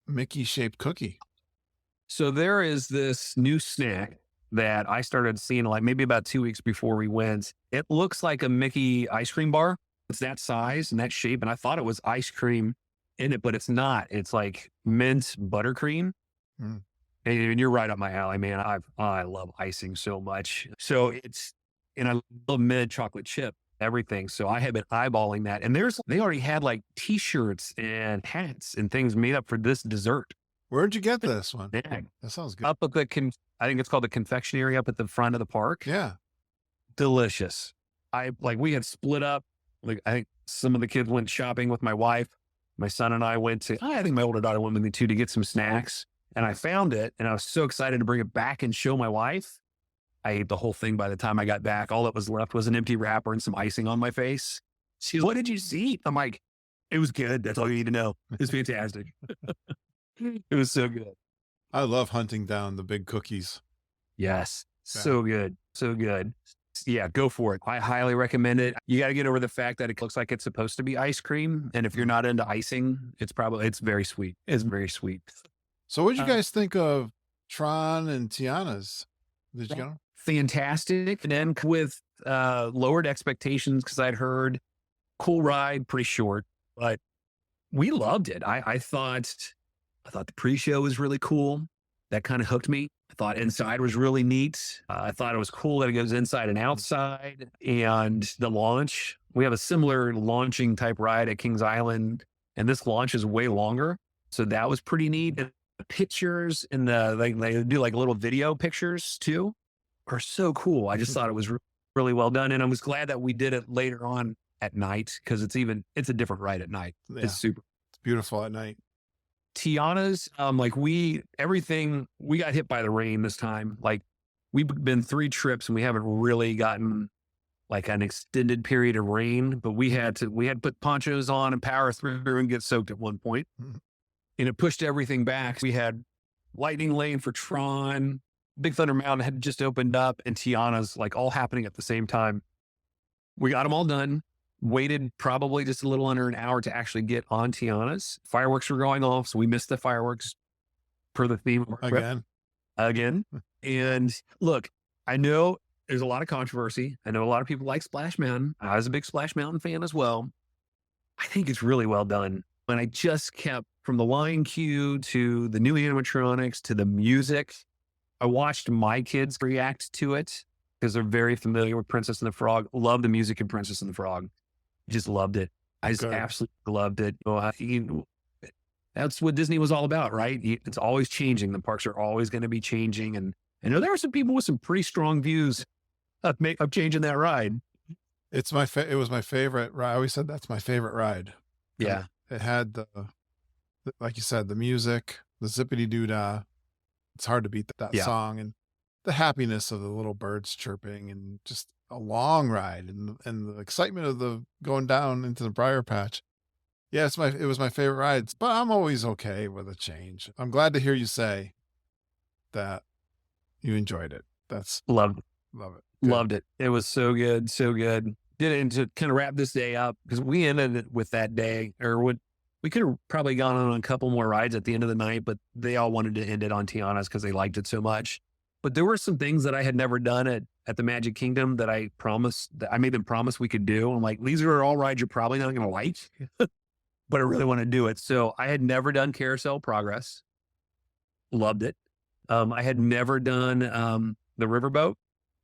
Mickey shaped cookie? So there is this new snack that I started seeing like maybe about 2 weeks before we went. It looks like a Mickey ice cream bar. It's that size and that shape. And I thought it was ice cream in it, but it's not. It's like mint buttercream. Mm. And you're right up my alley, man. I love icing so much. So and I love mint chocolate chip, everything. So I have been eyeballing that. And they already had like t-shirts and hats and things made up for this dessert. Where'd you get this one? Yeah. That sounds good. Up at I think it's called the confectionery up at the front of the park. Yeah. Delicious. We had split up. Like I think some of the kids went shopping with my wife. My son and I I think my older daughter went with me too to get some snacks. And I found it and I was so excited to bring it back and show my wife. I ate the whole thing by the time I got back. All that was left was an empty wrapper and some icing on my face. She's, what did you see? I'm like, it was good. That's all you need to know. It's fantastic. It was so good. I love hunting down the big cookies. Yes. So good. So good. Yeah, go for it. I highly recommend it. You got to get over the fact that it looks like it's supposed to be ice cream. And if you're not into icing, it's very sweet. It's very sweet. So what did you guys think of Tron and Tiana's? Did you get them? Fantastic. And then with lowered expectations because I'd heard cool ride, pretty short, but we loved it. I thought the pre-show was really cool. That kind of hooked me. I thought inside was really neat. I thought it was cool that it goes inside and outside. And the launch, we have a similar launching type ride at Kings Island, and this launch is way longer. So that was pretty neat. And the pictures and they do like little video pictures too are so cool. I just thought it was really well done. And I was glad that we did it later on at night because it's a different ride at night. Yeah. It's super. It's beautiful at night. Tiana's, we got hit by the rain this time. Like we've been 3 trips and we haven't really gotten like an extended period of rain, but we had to put ponchos on and power through and get soaked at one point. Mhm. And it pushed everything back. We had Lightning Lane for Tron, Big Thunder Mountain had just opened up, and Tiana's like all happening at the same time. We got them all done, waited probably just a little under an hour to actually get on Tiana's. Fireworks were going off, so we missed the fireworks per the theme of our trip again. And look, I know there's a lot of controversy. I know a lot of people like Splash Mountain. I was a big Splash Mountain fan as well. I think it's really well done. And I just kept from the line cue to the new animatronics to the music. I watched my kids react to it because they're very familiar with Princess and the Frog. Love the music in Princess and the Frog. Just loved it. I just absolutely loved it. That's what Disney was all about, right? It's always changing. The parks are always going to be changing. And I know there are some people with some pretty strong views of changing that ride. It was my favorite ride. I always said that's my favorite ride. Yeah. It had like you said, the music, the zippity doo dah. It's hard to beat that song, and the happiness of the little birds chirping, and just a long ride, and the excitement of the going down into the briar patch. Yeah, it was my favorite ride, but I'm always okay with a change. I'm glad to hear you say that you enjoyed it. Loved it. Love it. Good. Loved it. It was so good, so good. Did it, and to kind of wrap this day up, because we ended it with that day, or we could have probably gone on a couple more rides at the end of the night, but they all wanted to end it on Tiana's because they liked it so much. But there were some things that I had never done at the Magic Kingdom that I made them promise we could do. I'm like, these are all rides you're probably not going to like, but I really want to do it. So I had never done Carousel Progress. Loved it. I had never done the riverboat.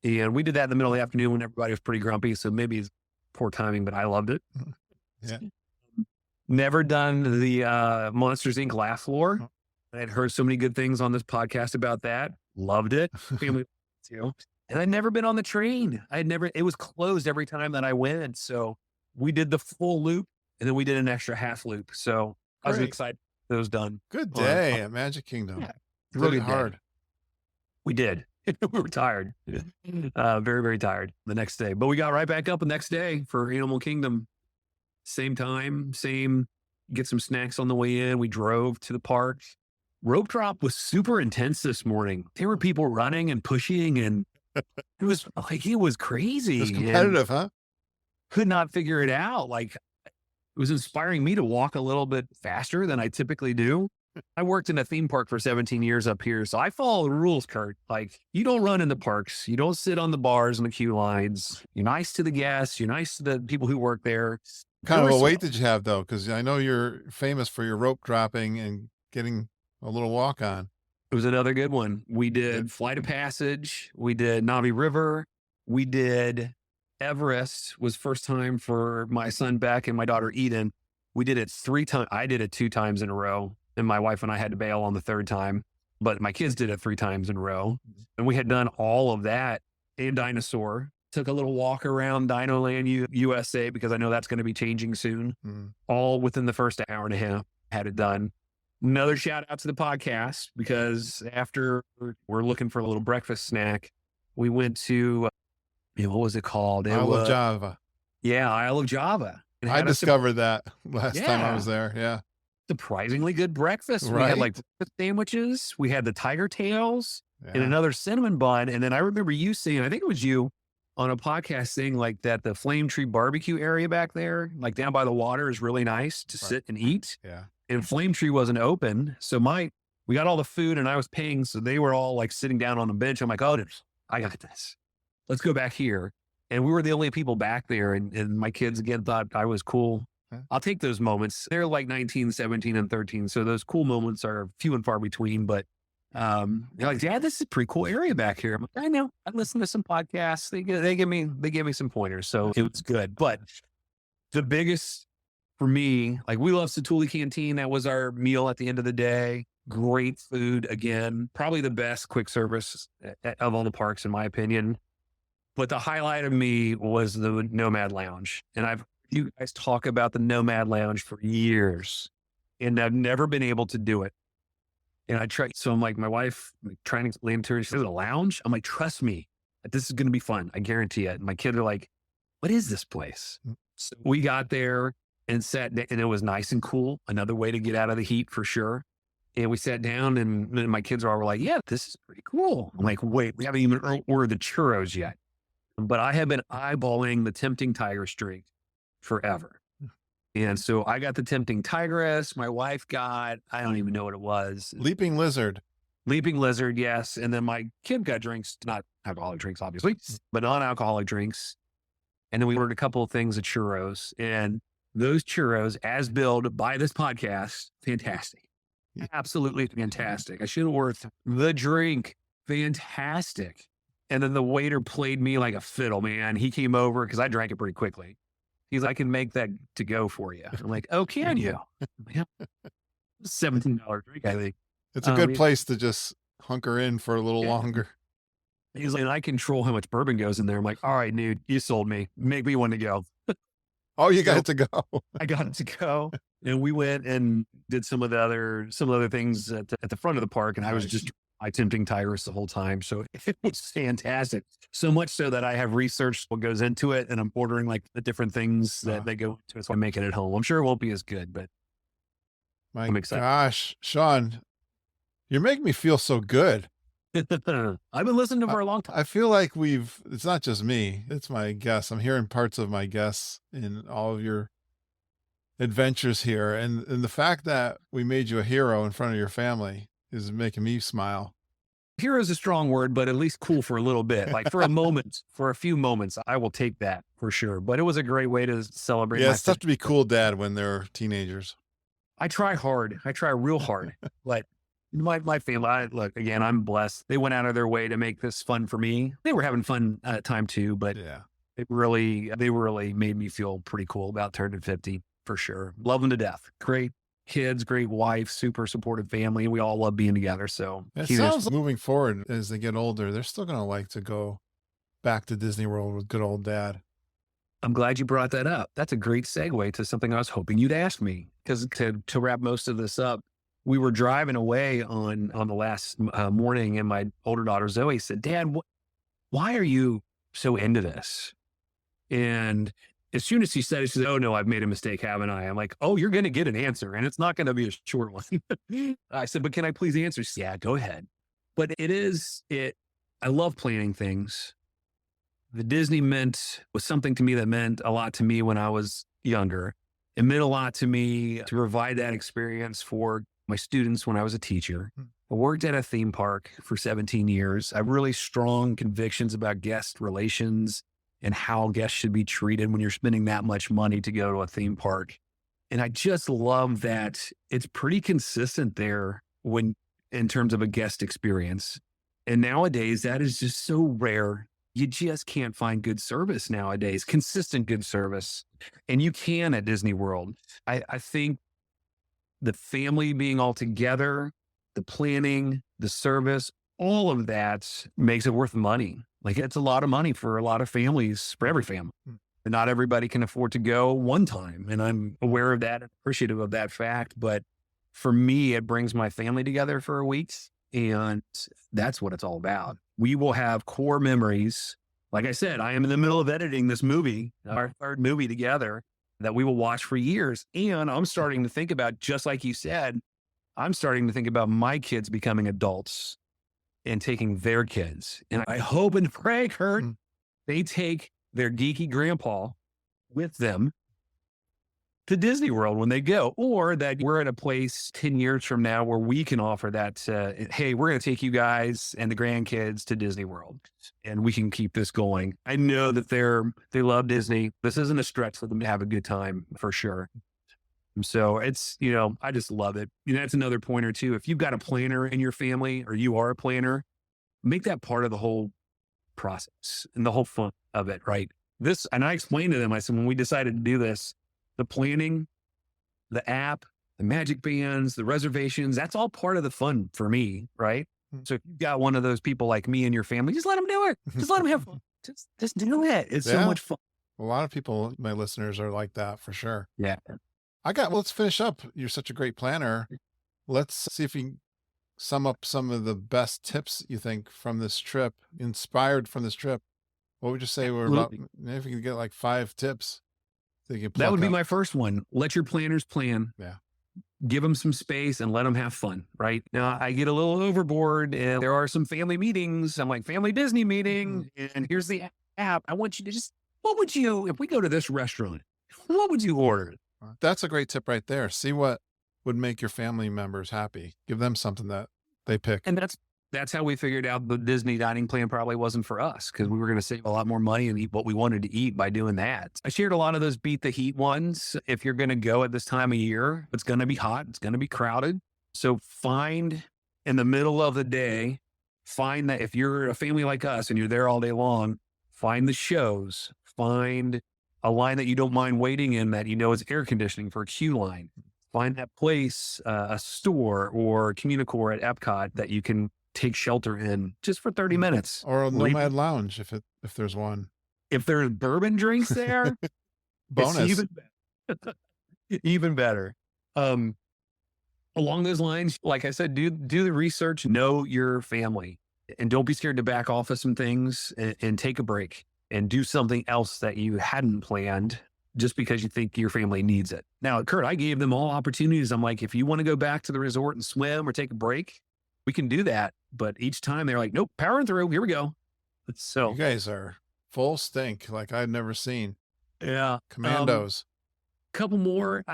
And we did that in the middle of the afternoon when everybody was pretty grumpy. So maybe it's poor timing, but I loved it. Yeah. Never done the Monsters Inc. laugh floor. I had heard so many good things on this podcast about that. Loved it. Family too. And I'd never been on the train. It was closed every time that I went. So we did the full loop and then we did an extra half loop. So I was excited that it was done. Good day at Magic Kingdom. Yeah, really hard. We did. We were tired. Very, very tired the next day. But we got right back up the next day for Animal Kingdom. Same time, get some snacks on the way in. We drove to the park. Rope drop was super intense this morning. There were people running and pushing, and it was crazy. It was competitive, huh? Could not figure it out. Like, it was inspiring me to walk a little bit faster than I typically do. I worked in a theme park for 17 years up here, so I follow the rules, Kurt. Like, you don't run in the parks. You don't sit on the bars and the queue lines. You're nice to the guests. You're nice to the people who work there. Kind of a weight did you have, though? Because I know you're famous for your rope dropping and getting a little walk on. It was another good one. We did Flight of Passage. We did Navi River. We did Everest. Was first time for my son Beck and my daughter Eden. We did it 3 times. I did it 2 times in a row. And my wife and I had to bail on the 3rd time, but my kids did it 3 times in a row. And we had done all of that and Dinosaur. Took a little walk around Dino Land USA because I know that's going to be changing soon. All within the first hour and a half, had it done. Another shout out to the podcast because after we're looking for a little breakfast snack, we went to, what was it called? Isle of Java. Yeah, Isle of Java. I discovered that last time I was there. Yeah. Surprisingly good breakfast. We had like breakfast sandwiches. We had the tiger tails and another cinnamon bun. And then I remember you saying, I think it was you on a podcast saying like that the Flame Tree barbecue area back there, like down by the water, is really nice to sit and eat. Yeah. And Flame Tree wasn't open. So we got all the food and I was paying. So they were all like sitting down on the bench. I'm like, oh, I got this. Let's go back here. And we were the only people back there. And my kids again thought I was cool. I'll take those moments. They're like 19, 17, and 13. So those cool moments are few and far between. But they're like, Dad, this is a pretty cool area back here. I'm like, I know. I listened to some podcasts. They give me some pointers. So it was good. But the biggest for me, like, we love Satuli Canteen. That was our meal at the end of the day. Great food. Again, probably the best quick service of all the parks, in my opinion. But the highlight of me was the Nomad Lounge. And I've you guys talk about the Nomad Lounge for years, and I've never been able to do it. And I try. So I'm like, my wife trying to explain to her, she says, a lounge? I'm like, trust me, this is going to be fun. I guarantee it. And my kids are like, what is this place? Mm. So we got there and and it was nice and cool. Another way to get out of the heat for sure. And we sat down and my kids were like, yeah, this is pretty cool. I'm like, wait, we haven't even ordered the churros yet. But I have been eyeballing the Tempting Tigress drink forever. And so I got the Tempting Tigress. My wife got, I don't even know what it was. Leaping Lizard. Leaping Lizard, yes. And then my kid got drinks, not alcoholic drinks, obviously, but non-alcoholic drinks. And then we ordered a couple of things of churros. And those churros, as billed by this podcast, fantastic. Absolutely fantastic. I should have ordered the drink. Fantastic. And then the waiter played me like a fiddle, man. He came over because I drank it pretty quickly. He's like, I can make that to go for you. I'm like, oh, can you? Yeah. $17 drink, I think. It's a good place to just hunker in for a little longer. He's like, and I control how much bourbon goes in there. I'm like, all right, dude, you sold me. Make me one to go. Oh, you got it to go. I got it to go. And we went and did some of the other things at the front of the park. And I was just my Tempting Tigress the whole time. So it was fantastic. So much so that I have researched what goes into it and I'm ordering like the different things that they go into it. So I make it at home. I'm sure it won't be as good, but I'm excited. Gosh, Shawn, you're making me feel so good. I've been listening to for a long time. I feel like it's not just me, it's my guests. I'm hearing parts of my guests in all of your adventures here. And the fact that we made you a hero in front of your family is making me smile. Hero is a strong word, but at least cool for a little bit. Like for a moment, for a few moments, I will take that for sure. But it was a great way to celebrate. Yeah, it's tough to be cool dad when they're teenagers. I try hard. I try real hard. But my family, look, again, I'm blessed. They went out of their way to make this fun for me. They were having fun time too, but yeah, they really made me feel pretty cool about turning 50 for sure. Love them to death. Great kids, great wife, super supportive family. We all love being together. So it sounds like moving forward as they get older, they're still going to like to go back to Disney World with good old dad. I'm glad you brought that up. That's a great segue to something I was hoping you'd ask me. Because to wrap most of this up, we were driving away on the last morning, and my older daughter Zoe said, "Dad, why are you so into this?" And as soon as she said it, she said, "Oh no, I've made a mistake, haven't I?" I'm like, "Oh, you're going to get an answer, and it's not going to be a short one." I said, "But can I please answer?" She said, "Yeah, go ahead." But I love planning things. The Disney was something to me that meant a lot to me when I was younger. It meant a lot to me to provide that experience for my students when I was a teacher. I worked at a theme park for 17 years. I have really strong convictions about guest relations and how guests should be treated when you're spending that much money to go to a theme park. And I just love that it's pretty consistent there in terms of a guest experience. And nowadays that is just so rare. You just can't find good service nowadays, consistent good service. And you can at Disney World. I think the family being all together, the planning, the service, all of that makes it worth money. Like it's a lot of money for a lot of families, for every family. And not everybody can afford to go one time. And I'm aware of that and appreciative of that fact. But for me, it brings my family together for a week. And that's what it's all about. We will have core memories. Like I said, I am in the middle of editing this movie, our third movie together, that we will watch for years. And I'm starting to think about, just like you said, I'm starting to think about my kids becoming adults and taking their kids. And I hope and pray, Kurt, they take their geeky grandpa with them to Disney World when they go, or that we're at a place 10 years from now where we can offer that, hey, we're going to take you guys and the grandkids to Disney World and we can keep this going. I know that they love Disney. This isn't a stretch for them to have a good time for sure. So it's, I just love it. That's another pointer too. If you've got a planner in your family or you are a planner, make that part of the whole process and the whole fun of it, right? And I explained to them, I said, when we decided to do this, the planning, the app, the magic bands, the reservations, that's all part of the fun for me, right? So if you've got one of those people like me in your family, just let them do it. Just let them have fun. Just do it. It's so much fun. A lot of people, my listeners, are like that for sure. Yeah. Let's finish up. You're such a great planner. Let's see if you can sum up some of the best tips you think from this trip, inspired from this trip. What would you say were about, Absolutely. maybe if you could get like 5 tips that you could That pluck would be out? my first one. Let your planners plan. Yeah. Give them some space and let them have fun, right? Now, I get a little overboard and there are some family meetings. I'm like, family Disney Mhm. meeting. And here's the app. I want you to just, what would you, if we go to this restaurant, what would you order? That's a great tip right there. See what would make your family members happy. Give them something that they pick. And that's how we figured out the Disney dining plan probably wasn't for us because we were going to save a lot more money and eat what we wanted to eat by doing that. I shared a lot of those beat the heat ones. If you're going to go at this time of year, it's going to be hot, it's going to be crowded. So find in the middle of the day, find that if you're a family like us and you're there all day long, find the shows, find a line that you don't mind waiting in that you know is air conditioning for a queue line. Find that place, a store or Communicore at Epcot that you can take shelter in just for 30 minutes. Or a Leave. Nomad Lounge if there's one. If there's bourbon drinks there, it's Bonus. even better. Um, Along those lines, like I said, do the research, know your family, and don't be scared to back off of some things and take a break and do something else that you hadn't planned just because you think your family needs it. Now, Kurt, I gave them all opportunities. I'm like, if you want to go back to the resort and swim or take a break, we can do that. But each time they're like, nope, powering through. Here we go. You So, guys are full stink like I've never seen. yeah. Commandos. Couple more.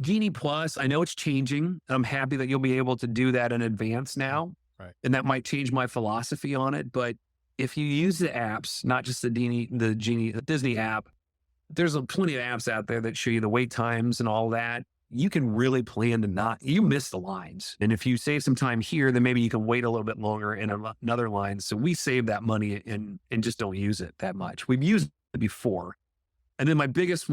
Genie Plus, I know it's changing. I'm happy that you'll be able to do that in advance now. Right. And that might change my philosophy on it. But if you use the apps, not just the Disney app, there's plenty of apps out there that show you the wait times and all that. You can really plan to you miss the lines. And if you save some time here, then maybe you can wait a little bit longer in another line. So we save that money and just don't use it that much. We've used it before. And then my biggest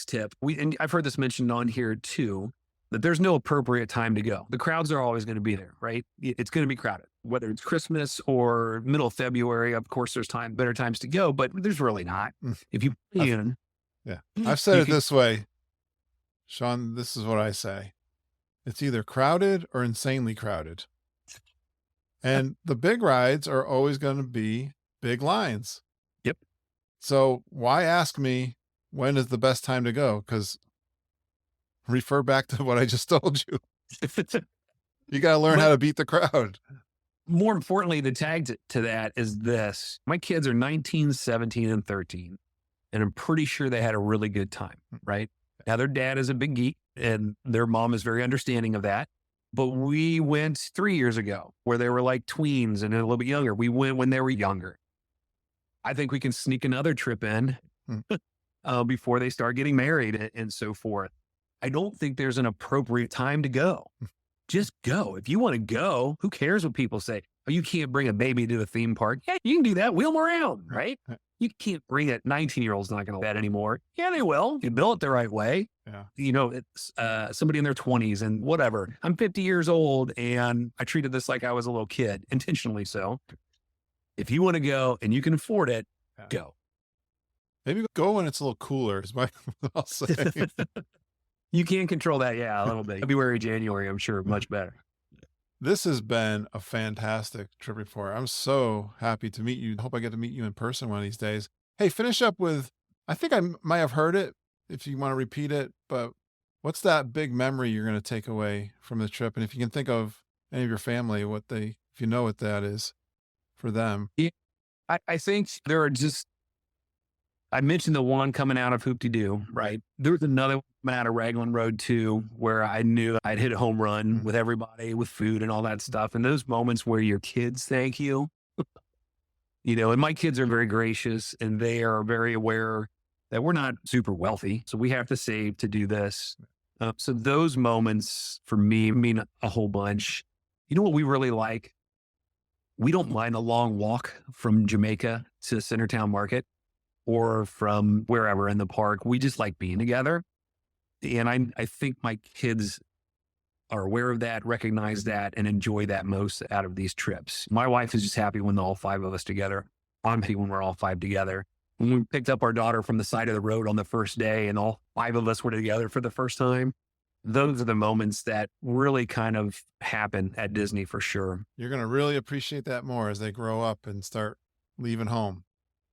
tip, and I've heard this mentioned on here too, that there's no appropriate time to go. The crowds are always going to be there, right? It's going to be crowded, whether it's Christmas or middle of February. Of course, there's better times to go, but there's really not. Mm. If you plan, Yeah. I've said you it can, this way, Shawn, this is what I say. It's either crowded or insanely crowded. And the big rides are always going to be big lines. Yep. So why ask me when is the best time to go? Because refer back to what I just told you. You got to learn how to beat the crowd. More importantly, the tag to that is this. My kids are 19, 17, and 13, and I'm pretty sure they had a really good time, right? Now, their dad is a big geek, and their mom is very understanding of that. But we went 3 years ago where they were like tweens and a little bit younger. We went when they were younger. I think we can sneak another trip in before they start getting married and so forth. I don't think there's an appropriate time to go. Just go. If you want to go, who cares what people say? Oh, you can't bring a baby to the theme park. Yeah, you can do that. Wheel them around, right? You can't bring it. 19-year-old's not going to that anymore. Yeah, they will. You build it the right way. Yeah. You know, it's somebody in their 20s and whatever. I'm 50 years old and I treated this like I was a little kid, intentionally so. If you want to go and you can afford it, go. Maybe go when it's a little cooler is what I'll say. You can control that. Yeah, a little bit. February, January, I'm sure much better. This has been a fantastic trip report. I'm so happy to meet you. I hope I get to meet you in person one of these days. Hey, finish up with, I think I might have heard it if you want to repeat it, but what's that big memory you're going to take away from the trip? And if you can think of any of your family, if you know what that is for them. Yeah, I think there are I mentioned the one coming out of Hoop-de-Doo, right? There was another one coming out of Raglan Road too, where I knew I'd hit a home run with everybody, with food and all that stuff. And those moments where your kids thank you, and my kids are very gracious and they are very aware that we're not super wealthy. So we have to save to do this. So those moments for me mean a whole bunch. You know what we really like? We don't mind a long walk from Jamaica to Centertown Market or from wherever in the park. We just like being together. And I think my kids are aware of that, recognize that, and enjoy that most out of these trips. My wife is just happy when all 5 of us together. I'm happy when we're all 5 together. When we picked up our daughter from the side of the road on the first day and all 5 of us were together for the first time, those are the moments that really kind of happen at Disney for sure. You're going to really appreciate that more as they grow up and start leaving home.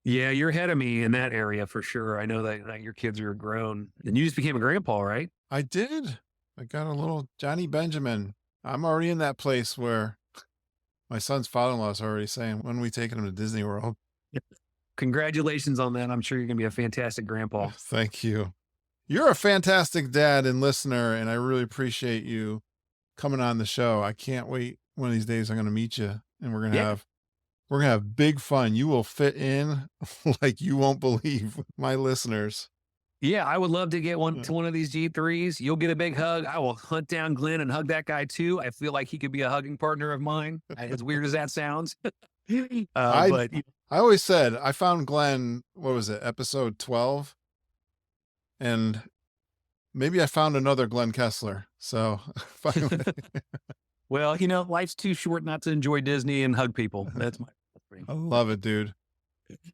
Yeah, you're ahead of me in that area for sure. I know that your kids are grown, and you just became a grandpa, right? I did. I got a little Johnny Benjamin. I'm already in that place where my son's father-in-law is already saying, when are we taking him to Disney World? Yep. Congratulations on that. I'm sure you're going to be a fantastic grandpa. Thank you. You're a fantastic dad and listener, and I really appreciate you coming on the show. I can't wait. One of these days I'm going to meet you and Yeah. we're going to have big fun. You will fit in like you won't believe with my listeners. Yeah, I would love to get one Uh, to one of these G3s. You'll get a big hug. I will hunt down Glenn and hug that guy too. I feel like he could be a hugging partner of mine, as weird as that sounds. I But I always said I found Glenn, what was it, episode 12? And maybe I found another Glenn Kessler. So finally, well, life's too short not to enjoy Disney and hug people. That's my thing. I love it, dude.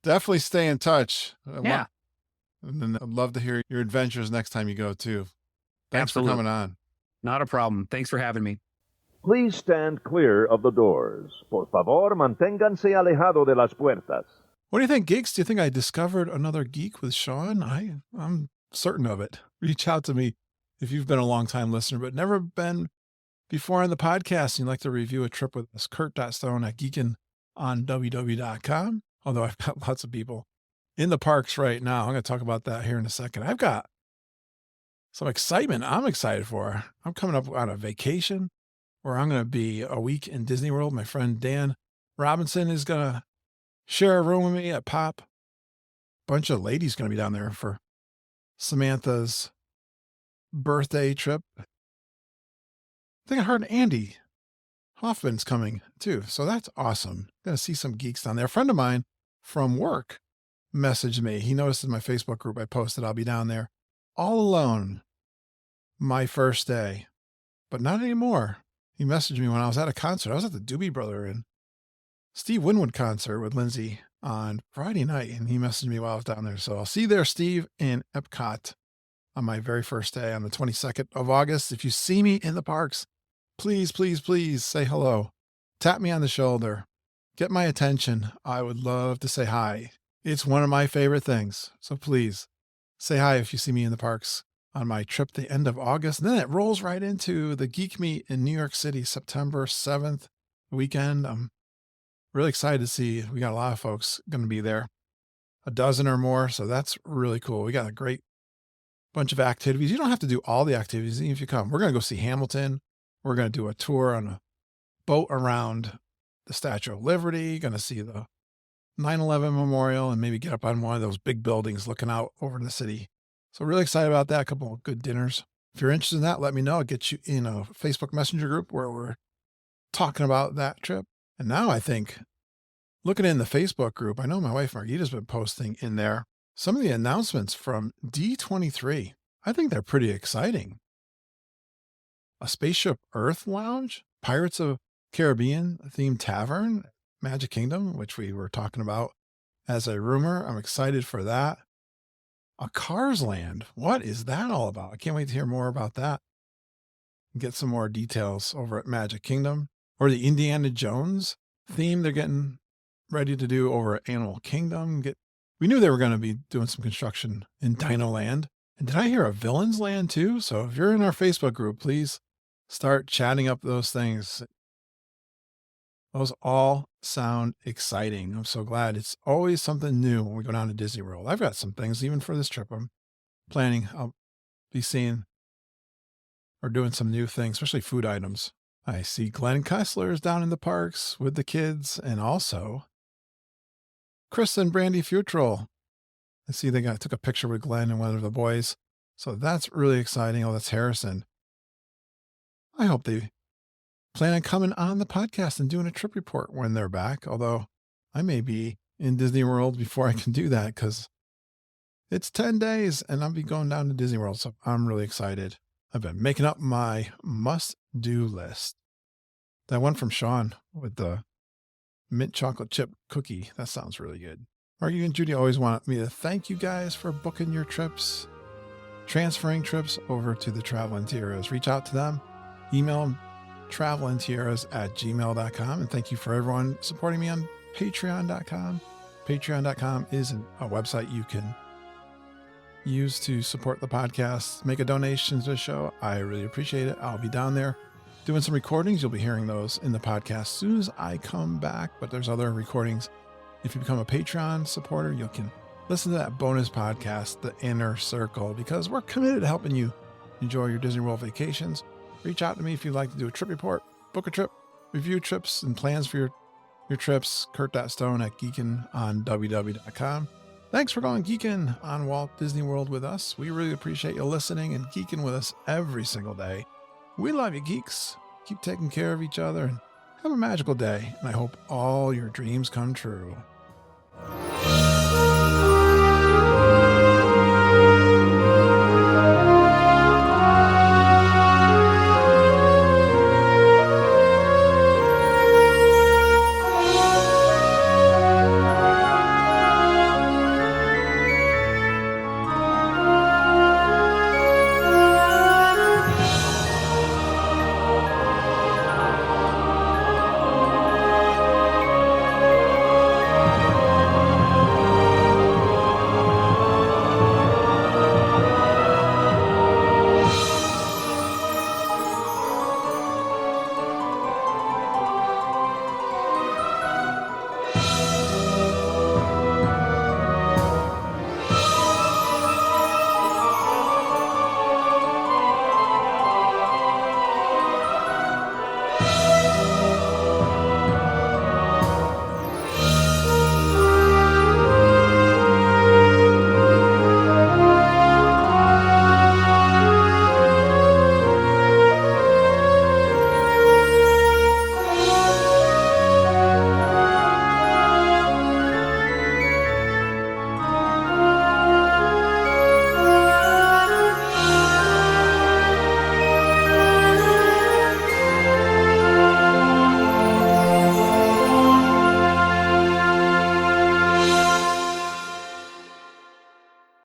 Definitely stay in touch. Yeah, And then I'd love to hear your adventures next time you go too. Thanks for absolutely. coming on. Not a problem. Thanks for having me. Please stand clear of the doors. Por favor, manténganse alejado de las puertas. What do you think, geeks? Do you think I discovered another geek with Shawn? I'm certain of it. Reach out to me if you've been a long time listener, but never been before on the podcast and you'd like to review a trip with us. Kurt.stone at geekinonww.com. Although I've got lots of people in the parks right now. I'm going to talk about that here in a second. I've got some excitement I'm excited for. I'm coming up on a vacation where I'm going to be a week in Disney World. My friend Dan Robinson is going to share a room with me at Pop. Bunch of ladies going to be down there for Samantha's birthday trip. I think I heard Andy Hoffman's coming too. So that's awesome. Going to see some geeks down there. A friend of mine from work messaged me. He noticed in my Facebook group I posted I'll be down there all alone my first day, but not anymore. He messaged me when I was at a concert. I was at the Doobie Brother and Steve Winwood concert with Lindsay on Friday night, and he messaged me while I was down there. So I'll see you there, Steve, in Epcot on my very first day on the 22nd of August. If you see me in the parks, please, please, please say hello. Tap me on the shoulder. Get my attention. I would love to say hi. It's one of my favorite things. So please say hi if you see me in the parks on my trip the end of August. And then it rolls right into the Geek Meet in New York City, September 7th weekend. I'm really excited to see. We got a lot of folks going to be there, a dozen or more. So that's really cool. We got a great bunch of activities. You don't have to do all the activities even if you come. We're going to go see Hamilton. We're going to do a tour on a boat around the Statue of Liberty, going to see the 9/11 Memorial and maybe get up on one of those big buildings looking out over the city. So really excited about that. A couple of good dinners. If you're interested in that, let me know. I'll get you in a Facebook Messenger group where we're talking about that trip. And now I think looking in the Facebook group, I know my wife Margita's been posting in there some of the announcements from D23. I think they're pretty exciting. A Spaceship Earth Lounge, Pirates of Caribbean themed tavern, Magic Kingdom, which we were talking about as a rumor. I'm excited for that. A Cars Land. What is that all about? I can't wait to hear more about that. Get some more details over at Magic Kingdom. Or the Indiana Jones theme they're getting ready to do over at Animal Kingdom. We knew they were going to be doing some construction in Dino Land. And did I hear a Villains Land too? So if you're in our Facebook group, please start chatting up those things. Those all sound exciting. I'm so glad. It's always something new when we go down to Disney World. I've got some things even for this trip I'm planning. I'll be seeing or doing some new things, especially food items. I see Glenn Kessler is down in the parks with the kids, and also Chris and Brandy Futrell. I see they took a picture with Glenn and one of the boys. So that's really exciting. Oh, that's Harrison. I hope they plan on coming on the podcast and doing a trip report when they're back. Although I may be in Disney World before I can do that because it's 10 days and I'll be going down to Disney World. So I'm really excited. I've been making up my must-do list. That one from Shawn with the mint chocolate chip cookie. That sounds really good. Margie and Judy always want me to thank you guys for booking your trips, transferring trips over to the Travel and Tiaras. Reach out to them, email them, travelandtiaras@gmail.com. And thank you for everyone supporting me on patreon.com. Patreon.com is a website you can use to support the podcast. Make a donation to the show. I really appreciate it. I'll be down there doing some recordings. You'll be hearing those in the podcast as soon as I come back, but there's other recordings. If you become a Patreon supporter, you can listen to that bonus podcast, The Inner Circle, because we're committed to helping you enjoy your Disney World vacations. Reach out to me if you'd like to do a trip report, book a trip, review trips and plans for your trips. Kurt.Stone at geekinonww.com. Thanks for going geeking on Walt Disney World with us. We really appreciate you listening and geeking with us every single day. We love you, geeks. Keep taking care of each other and have a magical day. And I hope all your dreams come true.